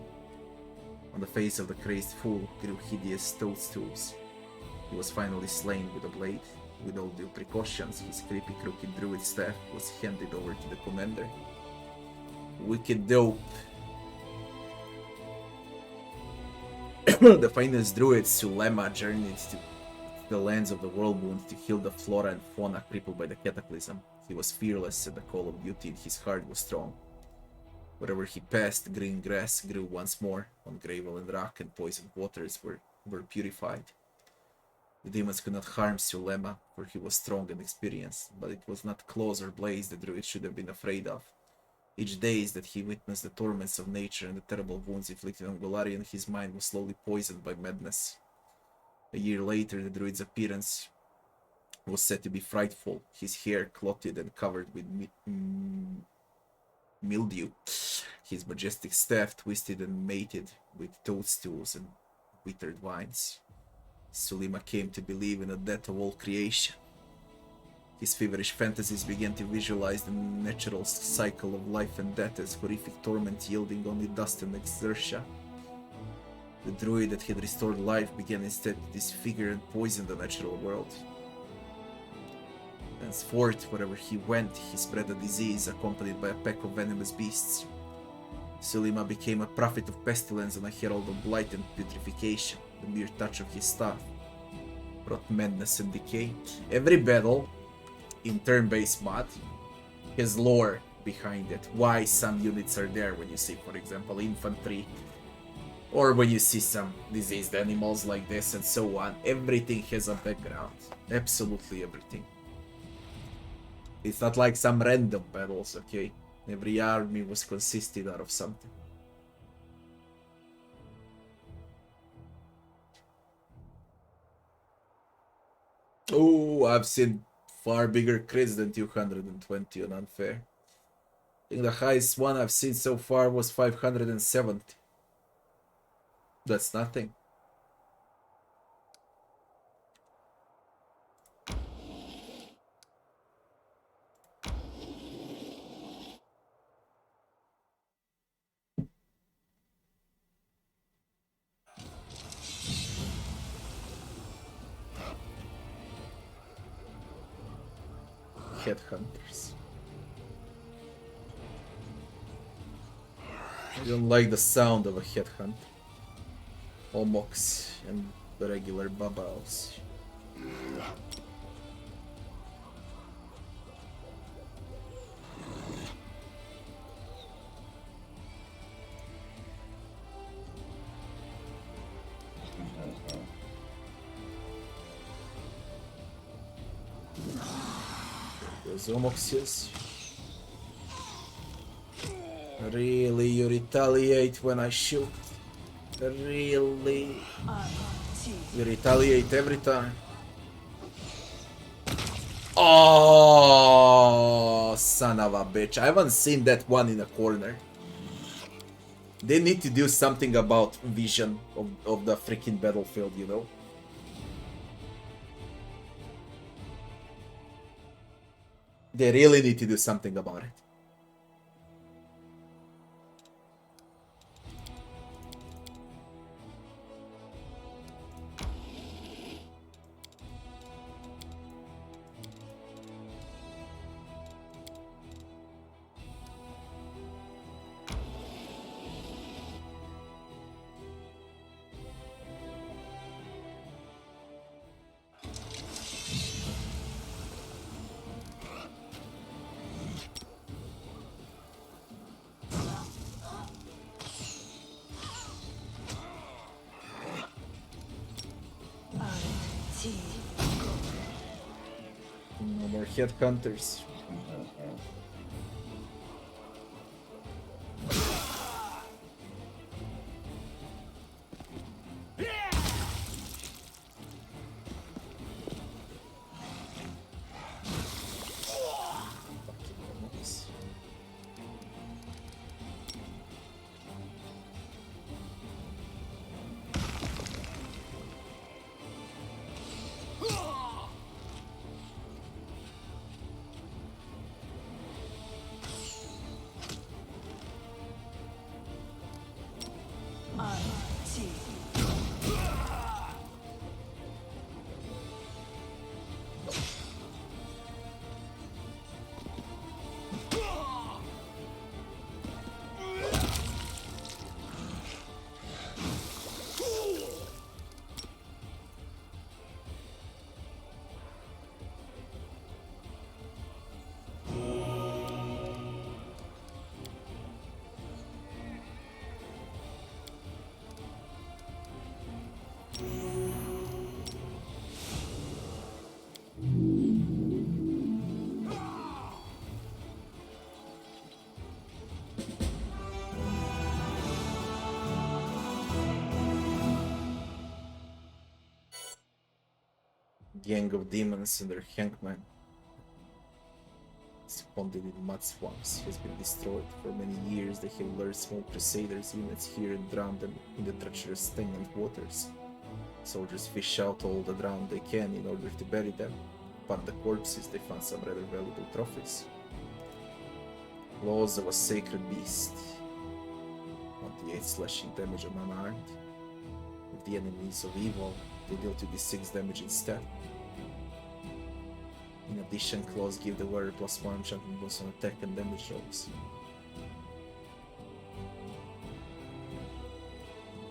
On the face of the crazed fool grew hideous toadstools. He was finally slain with a blade. With all due precautions, his creepy crooked druid staff was handed over to the commander. Wicked dope. The finest druid Sulema journeyed to the lands of the whirlwind to heal the flora and fauna crippled by the cataclysm. He was fearless, and the call of duty in his heart was strong. Wherever he passed, green grass grew once more. On gravel and rock, and poisoned waters were purified. The demons could not harm Sulema, for he was strong and experienced, but it was not claws or blades the druid should have been afraid of. Each day that he witnessed the torments of nature and the terrible wounds inflicted on Golarion, his mind was slowly poisoned by madness. A year later, the druid's appearance was said to be frightful, his hair clotted and covered with mildew, his majestic staff twisted and mated with toadstools and withered vines. Sulima came to believe in the death of all creation. His feverish fantasies began to visualize the natural cycle of life and death as horrific torment yielding only dust and exertia. The druid that had restored life began instead to disfigure and poison the natural world. Henceforth, wherever he went, he spread a disease accompanied by a pack of venomous beasts. Sulima became a prophet of pestilence and a herald of blight and putrefaction. The mere touch of his staff brought madness and decay. Every battle in turn-based mod has lore behind it. Why some units are there when you see, for example, infantry, or when you see some diseased animals like this and so on. Everything has a background. Absolutely everything. It's not like some random battles, okay? Every army was consisted out of something. Oh, I've seen far bigger crits than 220 on unfair. I think the highest one I've seen so far was 570. That's nothing. Headhunters. I don't like the sound of a headhunt. Omox and the regular bubbles. Those Omoxes. Really, you retaliate when I shoot? Really? You retaliate every time. Oh, son of a bitch. I haven't seen that one in a corner. They need to do something about vision of the freaking battlefield, you know? They really need to do something about it. No more headhunters. Gang of demons and their hangman, spawned in mud swamps, has been destroyed. For many years they have lured small crusaders units here and drowned them in the treacherous stagnant waters. Soldiers fish out all the drowned they can in order to bury them. Upon the corpses they found some rather valuable trophies. Claws of a sacred beast. 28 slashing damage on unarmed. If the enemies of evil, they deal 2d6 damage instead. In addition, claws give the wearer +1 enchantment bonus on attack and damage rolls.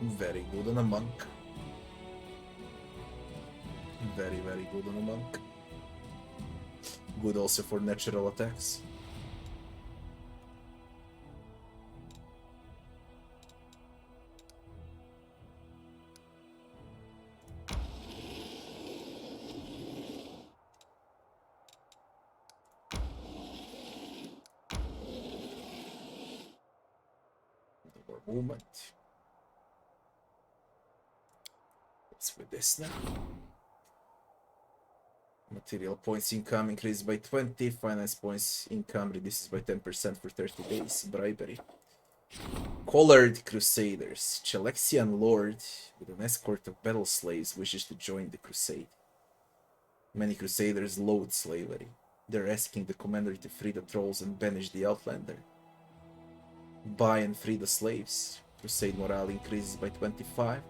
Very good on a monk. Very, very good on a monk. Good also for natural attacks. Movement. What's with this now? Material points income increased by 20, finance points income reduces by 10% for 30 days. Bribery. Collared Crusaders. Chalexian Lord with an escort of battle slaves wishes to join the crusade. Many Crusaders loathe slavery. They're asking the commander to free the trolls and banish the outlander. Buy and free the slaves. Crusade morale increases by 25.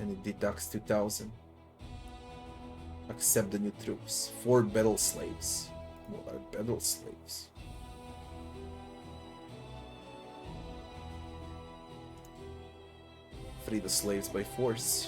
And it deducts 2000. Accept the new troops. 4 battle slaves. What are battle slaves? Free the slaves by force.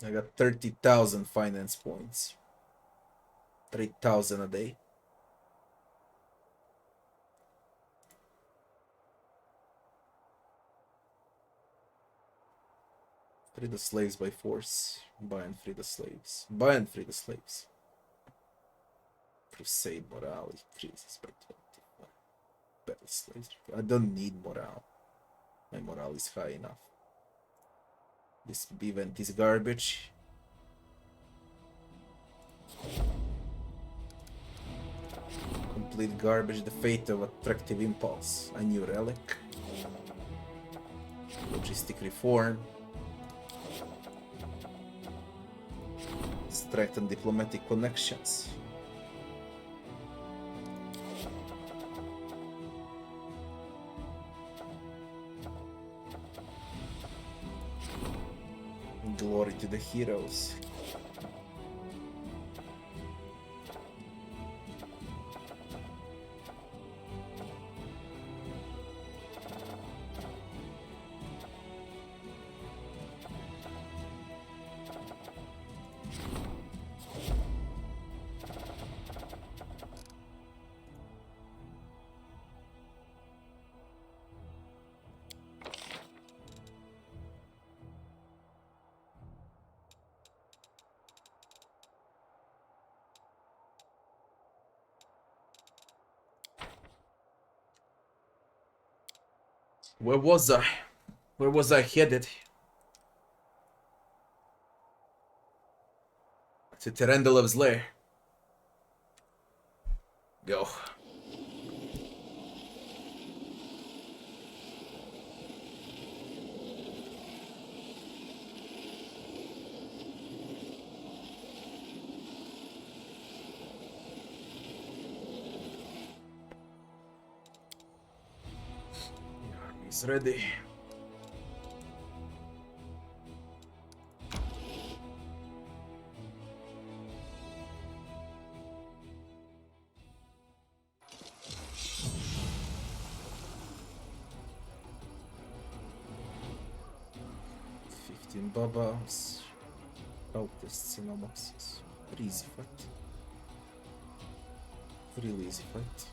I got 30,000 finance points. 3,000 a day. Free the slaves by force. Buy and free the slaves. Buy and free the slaves. Crusade morale increases by 25. Battle slaves. I don't need morale. My morale is high enough. This event is garbage. Complete garbage. The fate of attractive impulse. A new relic. Logistic reform. Strengthen diplomatic connections. Glory to the heroes. Where was I? Where was I headed? To Terendalov's lair. Go. Army's ready. between Babas, cultists and Omoxes. Very easy fight. Really easy fight.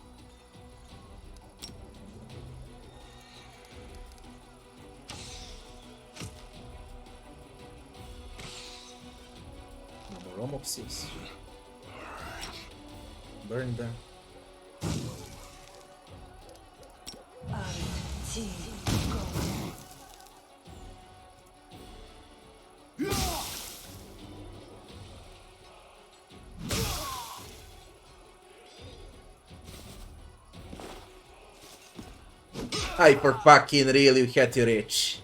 No more Omoxes. Burn them. Hyper fucking real, you had to reach.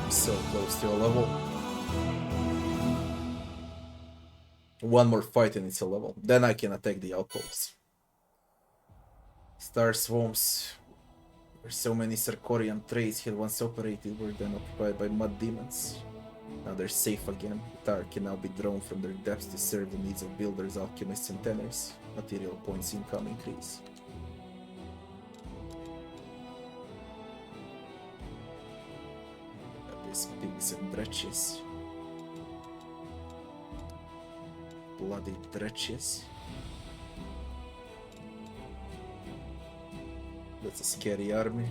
So close to a level. One more fight and it's a level. Then I can attack the alcoves. Star swarms. Where so many Sarkorian trades had once operated were then occupied by mud demons. Now they're safe again. Tar can now be drawn from their depths to serve the needs of builders, alchemists, and tanners. Material points income increase. These pigs and dretches. Bloody dretches. That's a scary army.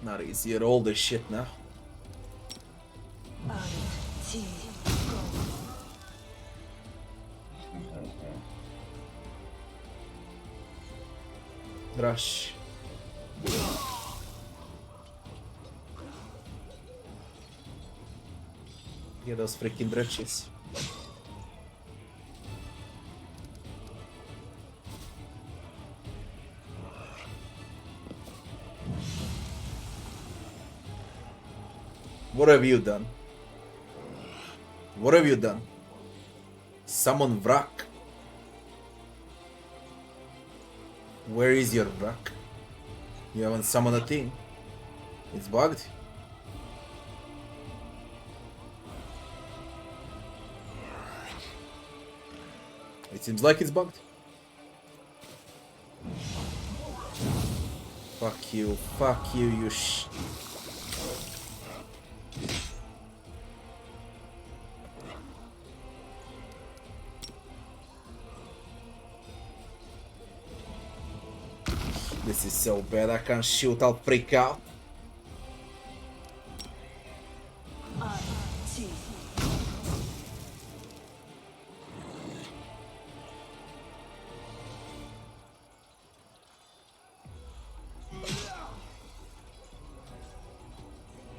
Not easy at all, this shit now. Rush. Get those freaking dretches. What have you done? What have you done? Summon Vrak. Where is your Vrak? You haven't summoned a thing. It's bugged. It seems like it's bugged. Fuck you, you This is so bad, I can't shoot, I'll freak out.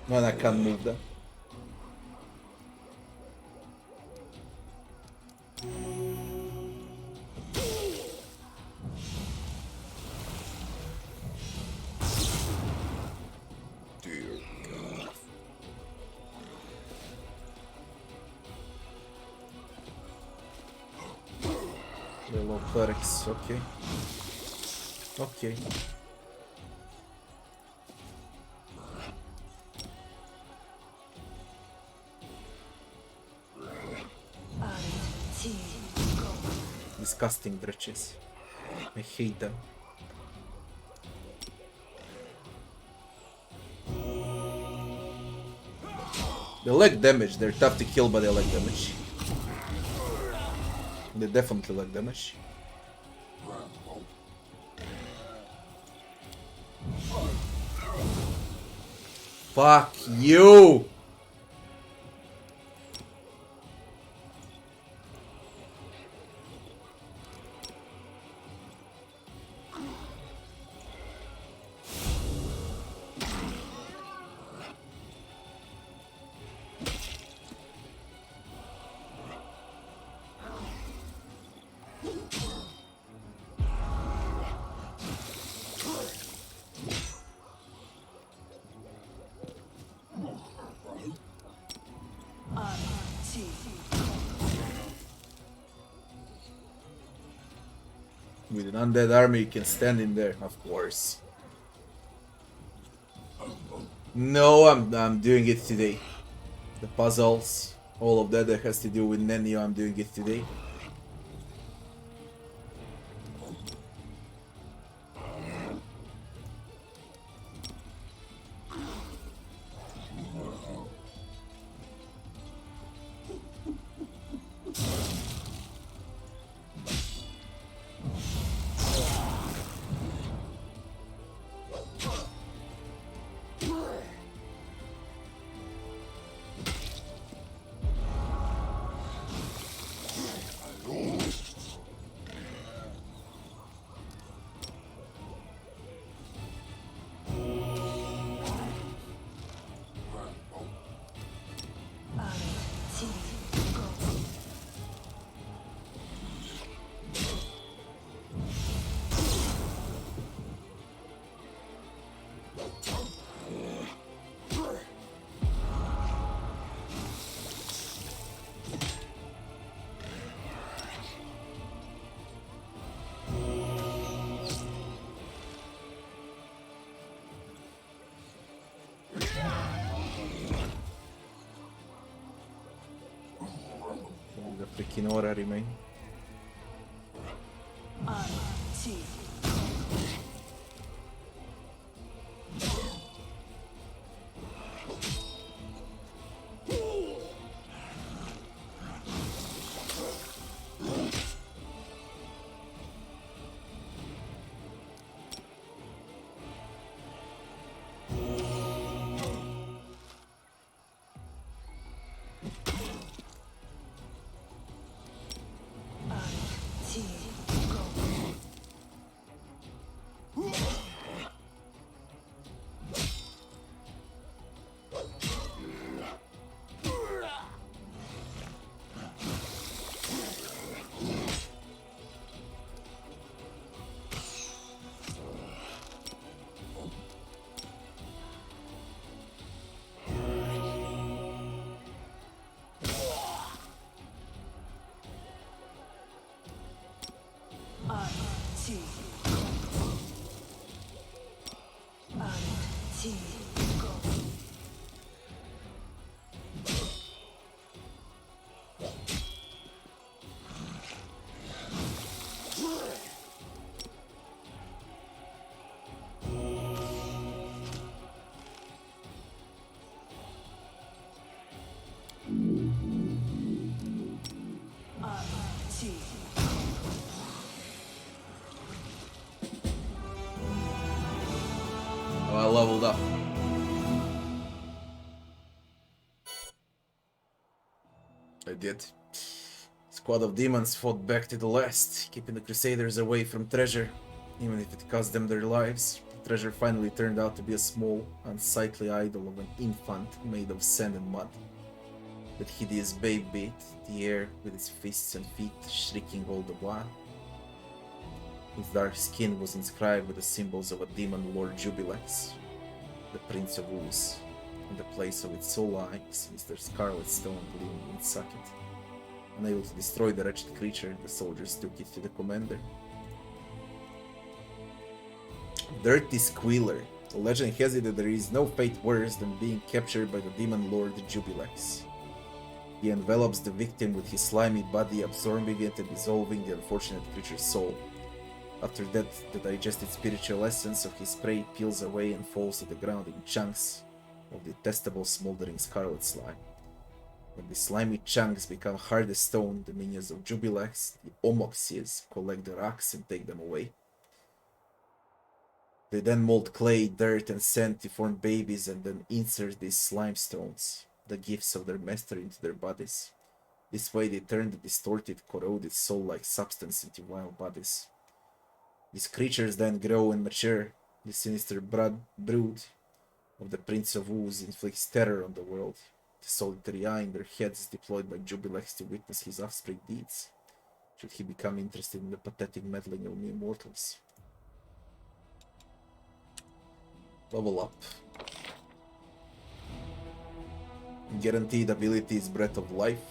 No, I can't move them. Little clerics, okay. Okay. Disgusting dretches. I hate them. They lack damage, they're tough to kill but they lack damage. They definitely lack damage. Fuck you! With an undead army, you can stand in there, of course. No, I'm doing it today. The puzzles, all of that has to do with Nenio, I'm doing it today. The freaking aura remain. Oh, I leveled up. I did. Squad of demons fought back to the last, keeping the Crusaders away from treasure, even if it cost them their lives. The treasure finally turned out to be a small, unsightly idol of an infant made of sand and mud. That hideous babe beat the air with its fists and feet, shrieking all the while. Its dark skin was inscribed with the symbols of a demon lord Jubilex, the Prince of Ooze. In the place of its soul eyes, Mr. Scarlet Stone gleaming in its socket. Unable to destroy the wretched creature, the soldiers took it to the commander. Dirty Squealer. The legend has it that there is no fate worse than being captured by the demon lord Jubilex. He envelops the victim with his slimy body, absorbing it and dissolving the unfortunate creature's soul. After that, the digested spiritual essence of his prey peels away and falls to the ground in chunks of detestable smoldering scarlet slime. When the slimy chunks become hard as stone, the minions of Jubilex, the Omoxies, collect the rocks and take them away. They then mold clay, dirt, and sand to form babies and then insert these slime stones, the gifts of their master, into their bodies. This way they turn the distorted, corroded soul-like substance into wild bodies. These creatures then grow and mature. The sinister brood of the Prince of Ooze inflicts terror on the world. The solitary eye in their heads is deployed by Jubilex to witness his offspring deeds, should he become interested in the pathetic meddling of mere mortals. Level up. Guaranteed ability is Breath of Life.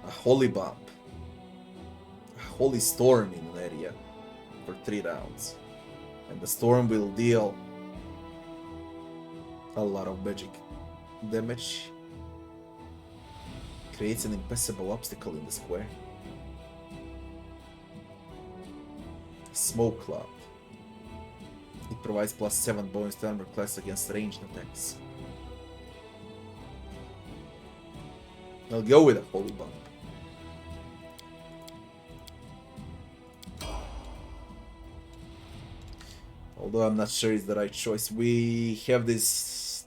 A Holy Bomb. Holy Storm in an area for 3 rounds. And the storm will deal a lot of magic damage. Creates an impassable obstacle in the square. Smoke Cloud. It provides +7 bonus to armor class against ranged attacks. I'll go with a Holy Bomb. Although I'm not sure it's the right choice. We have this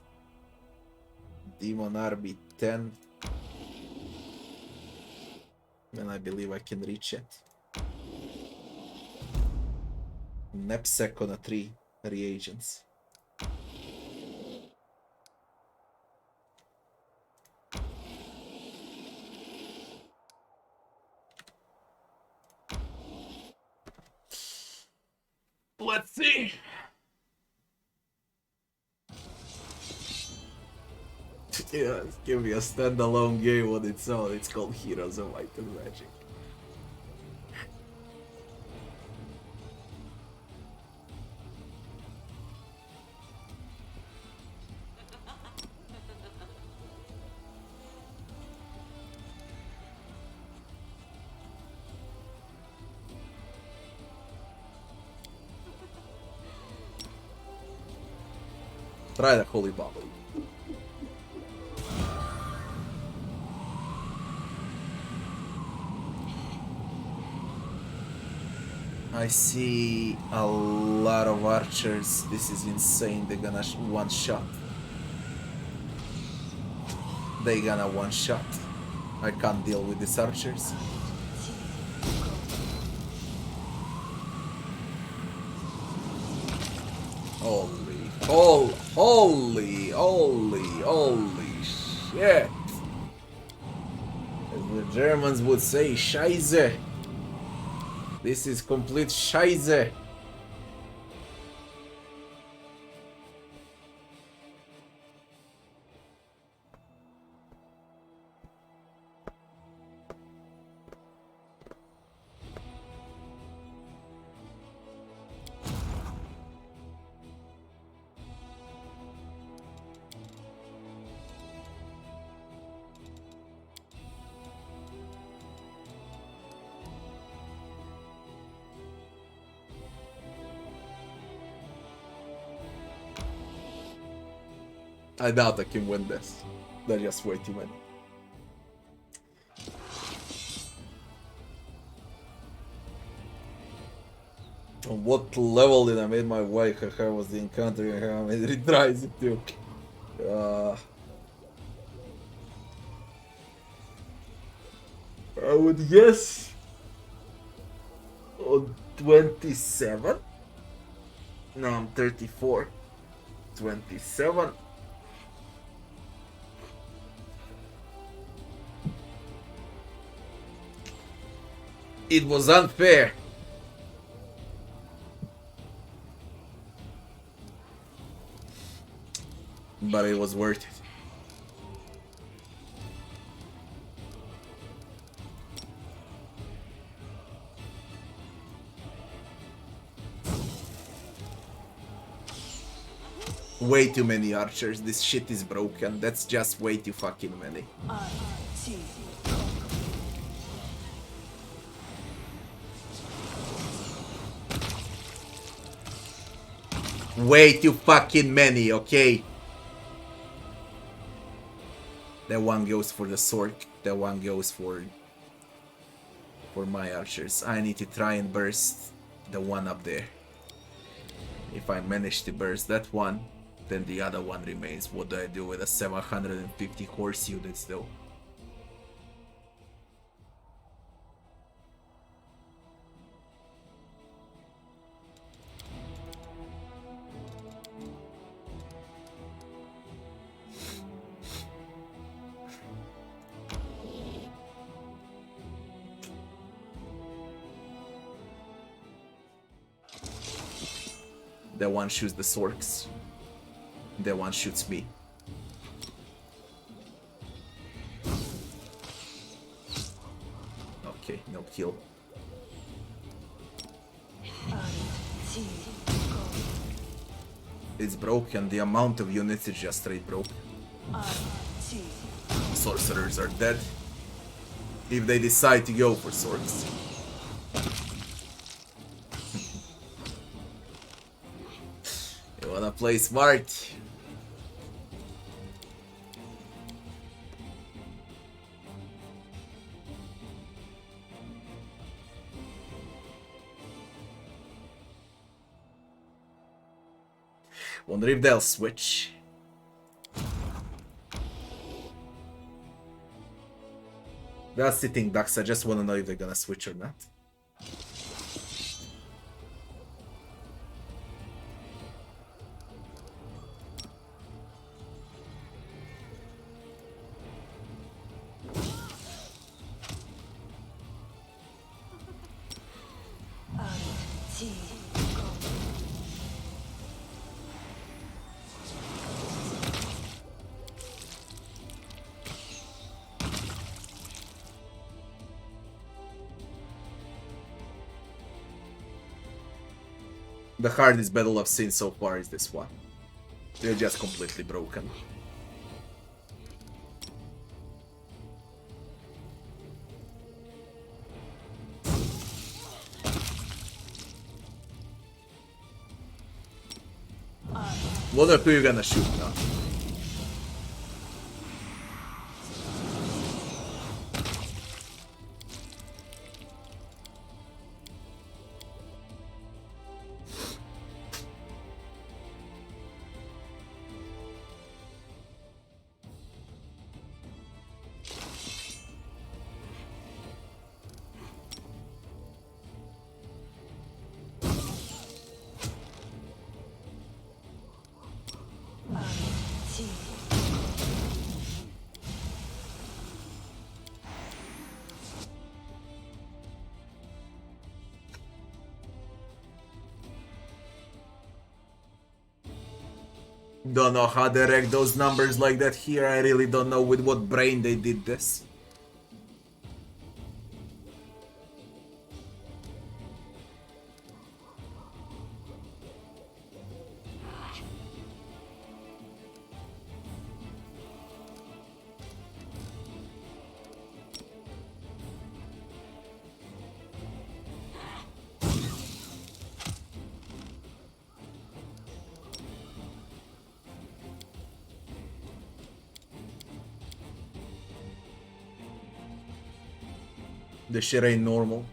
Demon RB10. And I believe I can reach it. Knapsack on a 3 reagents. Let's see. Yeah, give me a standalone game on its own. It's called Heroes of Might and Magic. Try the Holy Bubble. I see a lot of archers. This is insane. They're gonna one shot. They gonna one shot. I can't deal with these archers. Holy shit. As the Germans would say, Scheiße. This is complete Scheiße. I doubt I can win this. They're just way too many. On what level did I make my wife? How was the encounter and how many retries it took? I would guess on 27. No, I'm 34. 27. It was unfair. But it was worth it. Way too many archers. This shit is broken. That's just way too fucking many. Way too fucking many, okay? That one goes for the sword. That one goes for my archers. I need to try and burst the one up there. If I manage to burst that one, then the other one remains. What do I do with a 750 horse units though? That one shoots the Sorks. That one shoots me. kill. It's broken. The amount of units is just straight broken. Sorcerers are dead. If they decide to go for swords. You wanna play smart? Wonder if they'll switch. They're sitting ducks, I just wanna know if they're gonna switch or not. The hardest battle I've seen so far is this one. They're just completely broken. What are you gonna shoot now? Don't know how they rack those numbers like that here. I really don't know with what brain they did this. This shit ain't normal.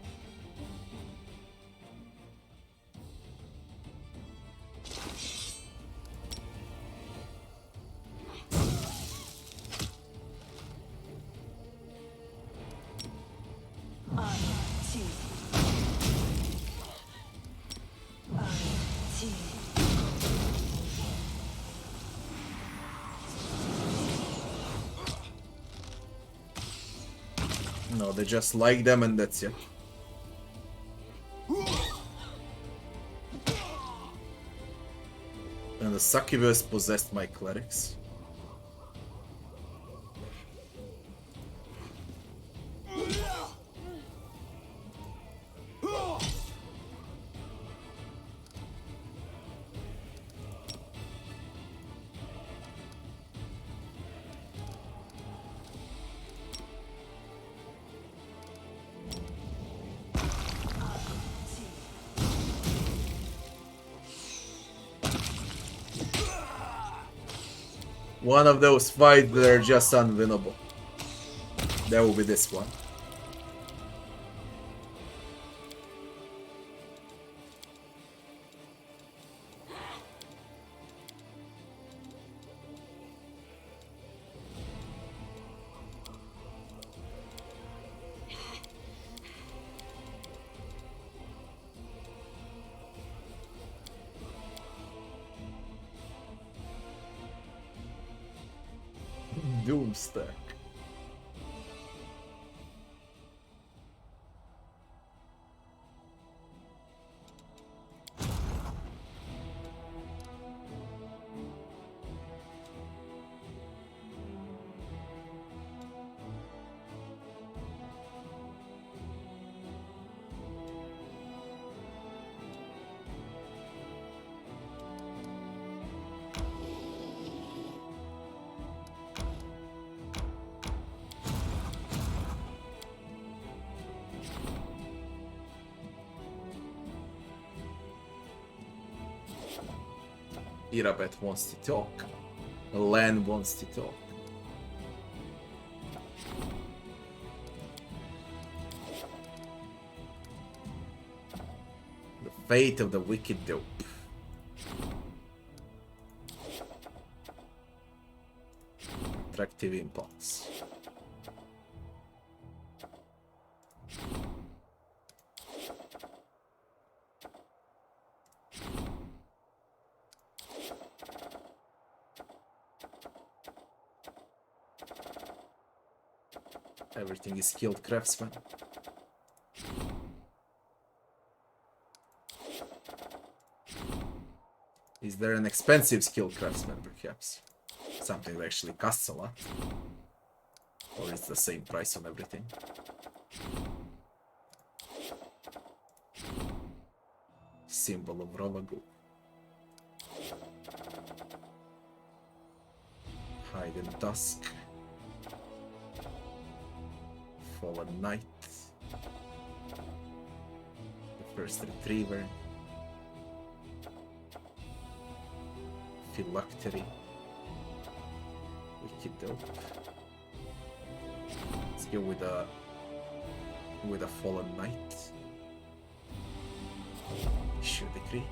No, they just like them and that's it. And the succubus possessed my clerics. One of those fights that are just unwinnable. That will be this one. Doomstack. Irabet wants to talk. Len wants to talk. The fate of the wicked dope. Attractive impulse. Everything is skilled craftsman. Is there an expensive skilled craftsman, perhaps? Something that actually costs a lot? Or is the same price on everything? Symbol of Ravagu. Hide in Dusk. Fallen Knight. The First Retriever. Phylactery. Wicked Dope. Let's go with a Fallen Knight. Issue Decree.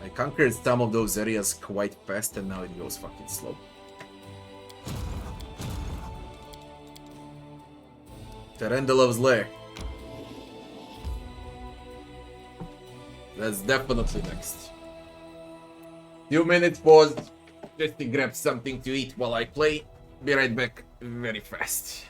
I conquered some of those areas quite fast and now it goes fucking slow. Terendalov's Lair. That's definitely next. 2 minutes pause, just to grab something to eat while I play. Be right back very fast.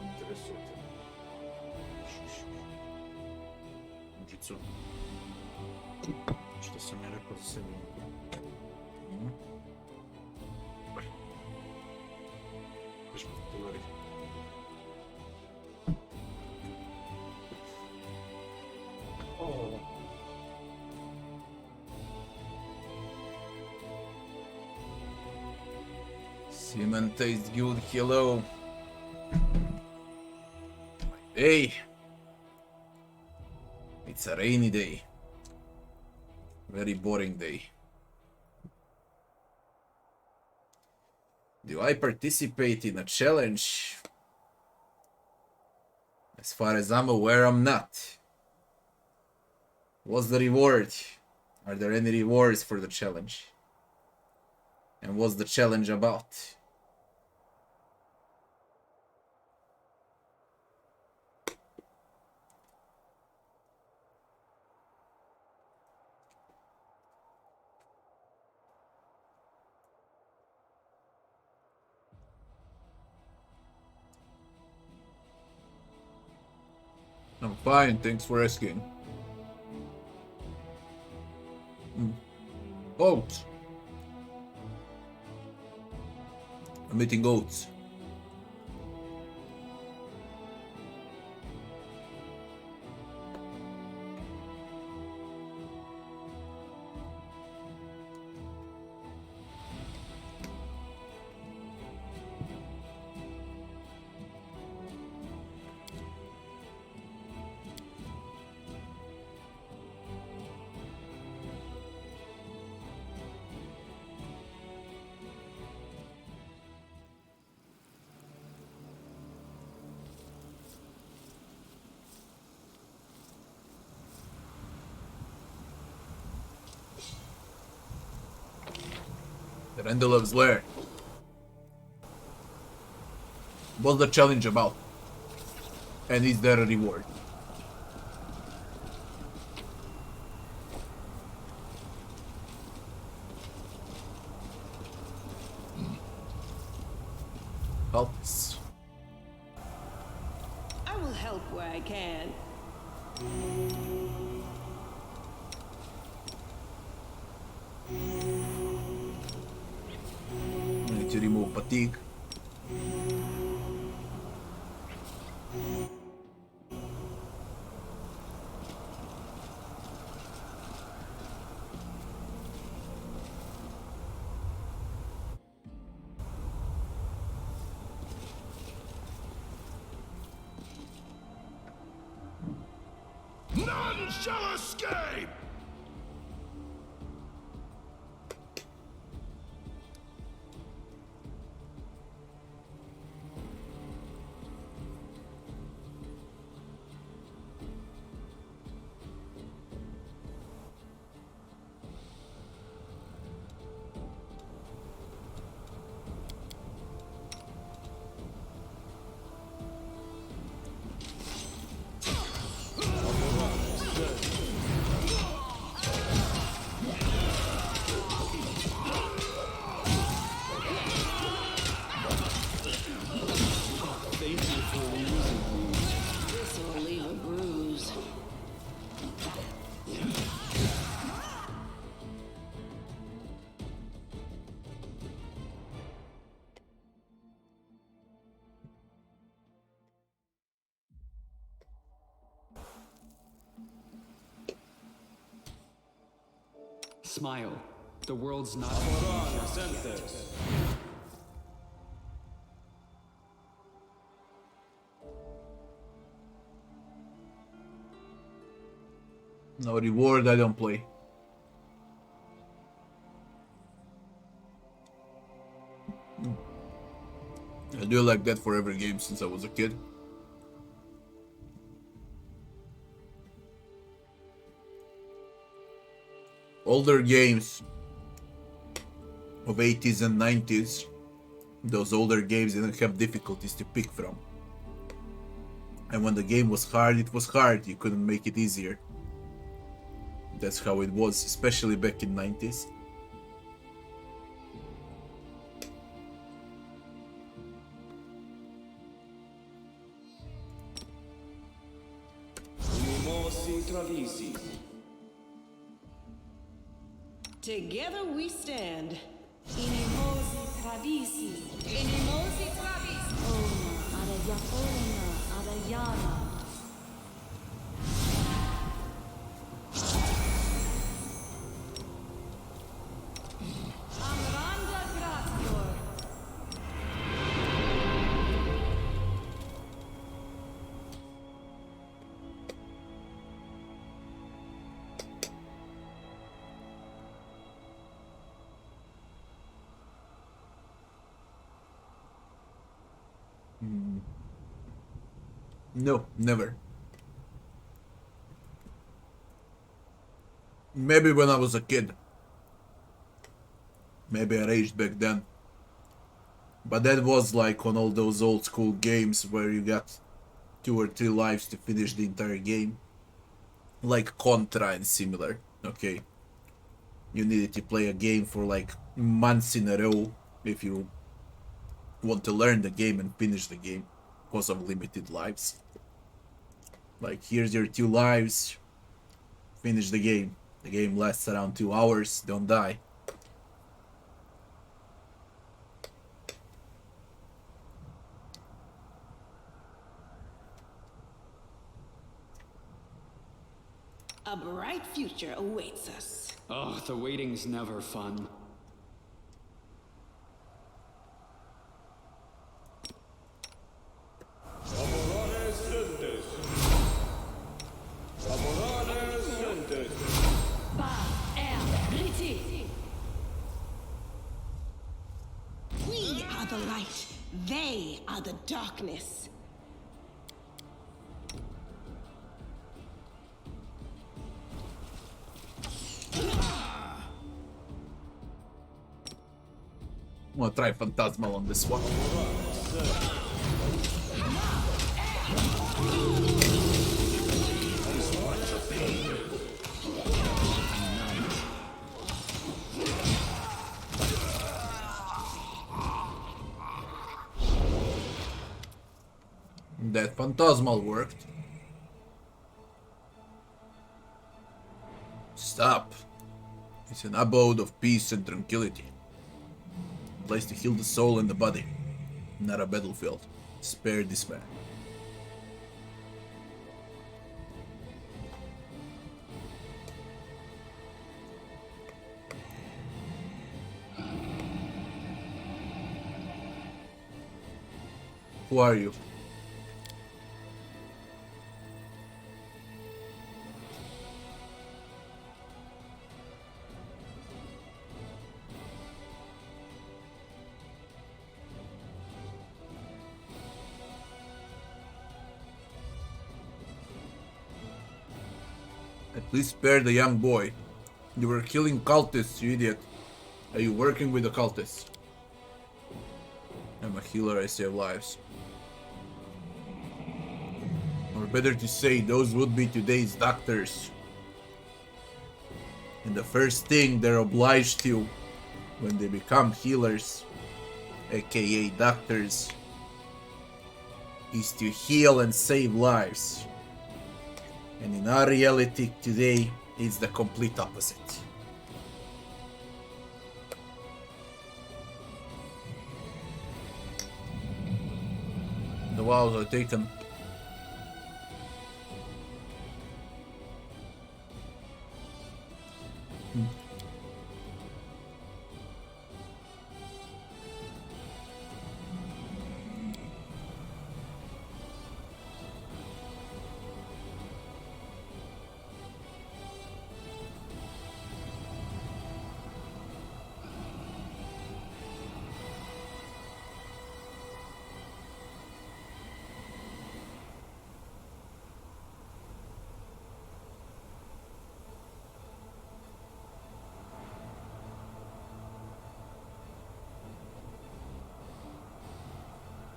Интересует. Джитсу. Что съм я рекал за себе? Виж ме товари. Seaman tastes good, hello. Hey! It's a rainy day. Very boring day. Do I participate in a challenge? As far as I'm aware, I'm not. What's the reward? Are there any rewards for the challenge? And what's the challenge about? I'm fine, thanks for asking. Oats. I'm eating oats. The Rendelov's lair. What's the challenge about? And is there a reward? Helps. I will help where I can. I need to remove fatigue. None shall escape! This'll leave a bruise. Smile. The world's not for No reward, I don't play. I do like that for every game since I was a kid. Older games of 80s and 90s, those older games didn't have difficulties to pick from. And when the game was hard, it was hard. You couldn't make it easier. That's how it was, especially back in 90s. Together we stand. Inimosi travisi. Inimosi Travis. Oma arayaforna arayana. Amranda Gratior. No, never. Maybe when I was a kid. Maybe I raged back then. But that was like on all those old school games where you got 2 or 3 lives to finish the entire game. Like Contra and similar, okay? You needed to play a game for like months in a row if you want to learn the game and finish the game because of limited lives. Like, here's your 2 lives, finish the game. The game lasts around 2 hours, don't die. A bright future awaits us. Oh, the waiting's never fun. We are the light. They are the darkness. I'm gonna try Phantasmal on this one. That Phantasmal worked. Stop. It's an abode of peace and tranquility. A place to heal the soul and the body. Not a battlefield. Spare this man. Who are you? Please spare the young boy. You were killing cultists, you idiot. Are you working with the cultists? I'm a healer, I save lives. Or better to say, those would be today's doctors. And the first thing they're obliged to when they become healers, aka doctors, is to heal and save lives. And in our reality today, it's the complete opposite. The vows are taken.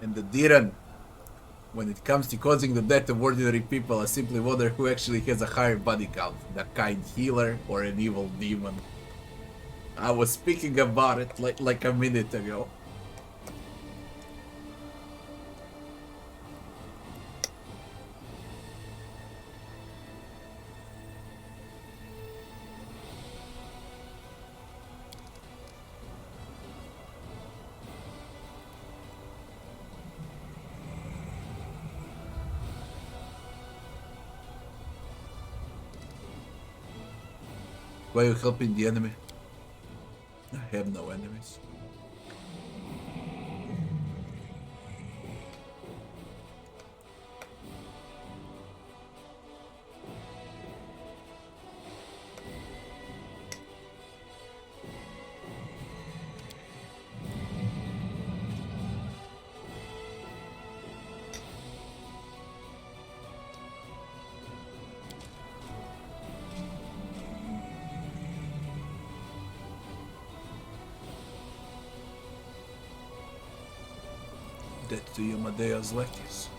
And the Diran, when it comes to causing the death of ordinary people, I simply wonder who actually has a higher body count, the kind healer or an evil demon. I was speaking about it like a minute ago. Why are you helping the enemy? I have no enemies. Death to you, Medea's lackeys.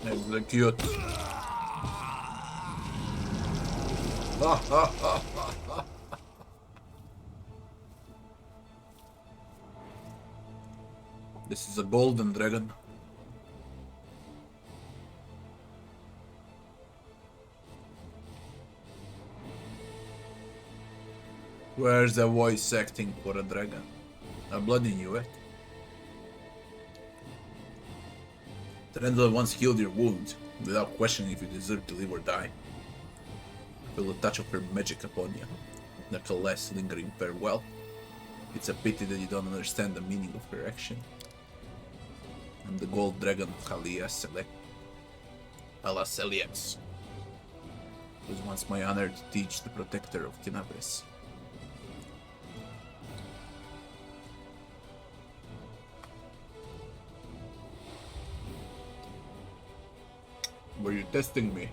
Execute. This is a golden dragon. Where's the voice acting for a dragon? A bloody knew it. Trendle once healed your wound, without questioning if you deserve to live or die. Feel the touch of her magic upon you, like a last lingering farewell. It's a pity that you don't understand the meaning of her action. I'm the gold dragon Alaseliax. It was once my honor to teach the protector of Kinabres. Were you testing me?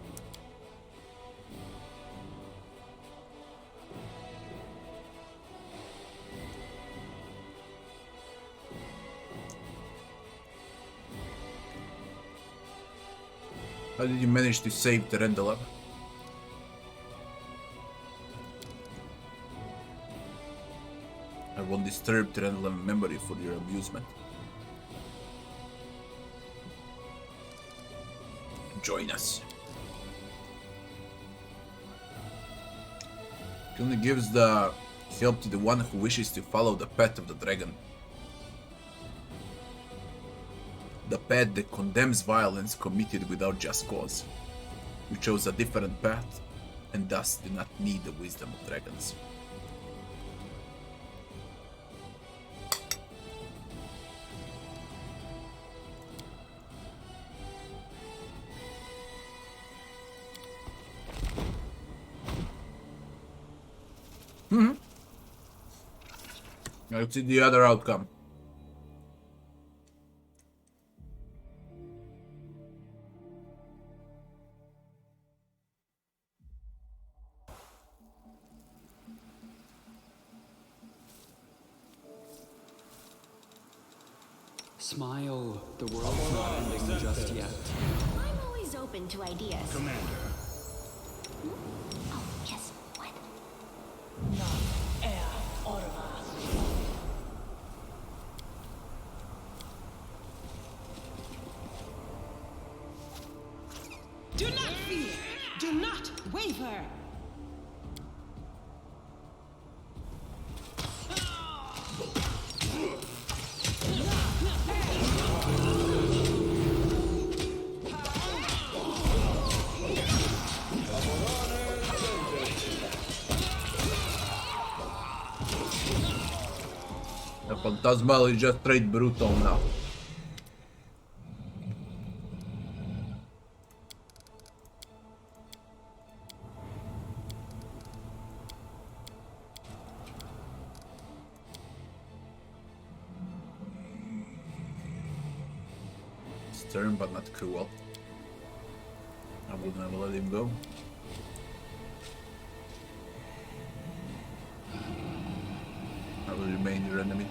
How did you manage to save Terendala? I won't disturb Terendala memory for your amusement. Join us. It only gives the help to the one who wishes to follow the path of the dragon. The path that condemns violence committed without just cause. You chose a different path, and thus do not need the wisdom of dragons. Let's see the other outcome. Smile, the world's not ending just yet. I'm always open to ideas. Commander. Oh, yes, what? Do not fear. Do not waver. The Phantasmal is just straight brutal now. Stern but not cruel. I would never let him go. I will remain your enemy.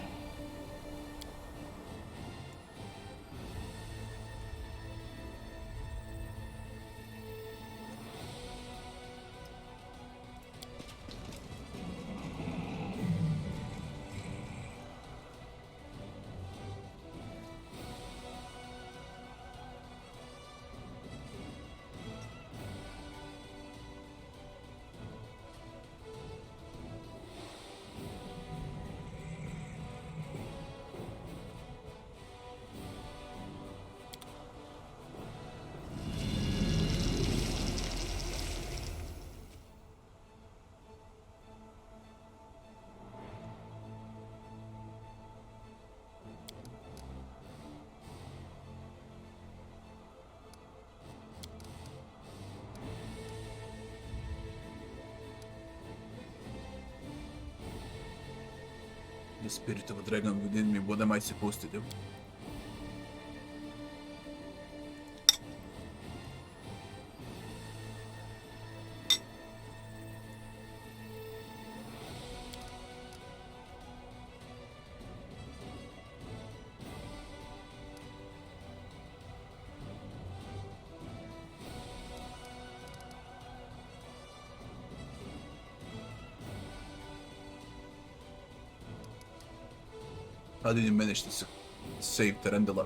The spirit of a dragon within me, what am I supposed to do? How did you manage to save Tarandula?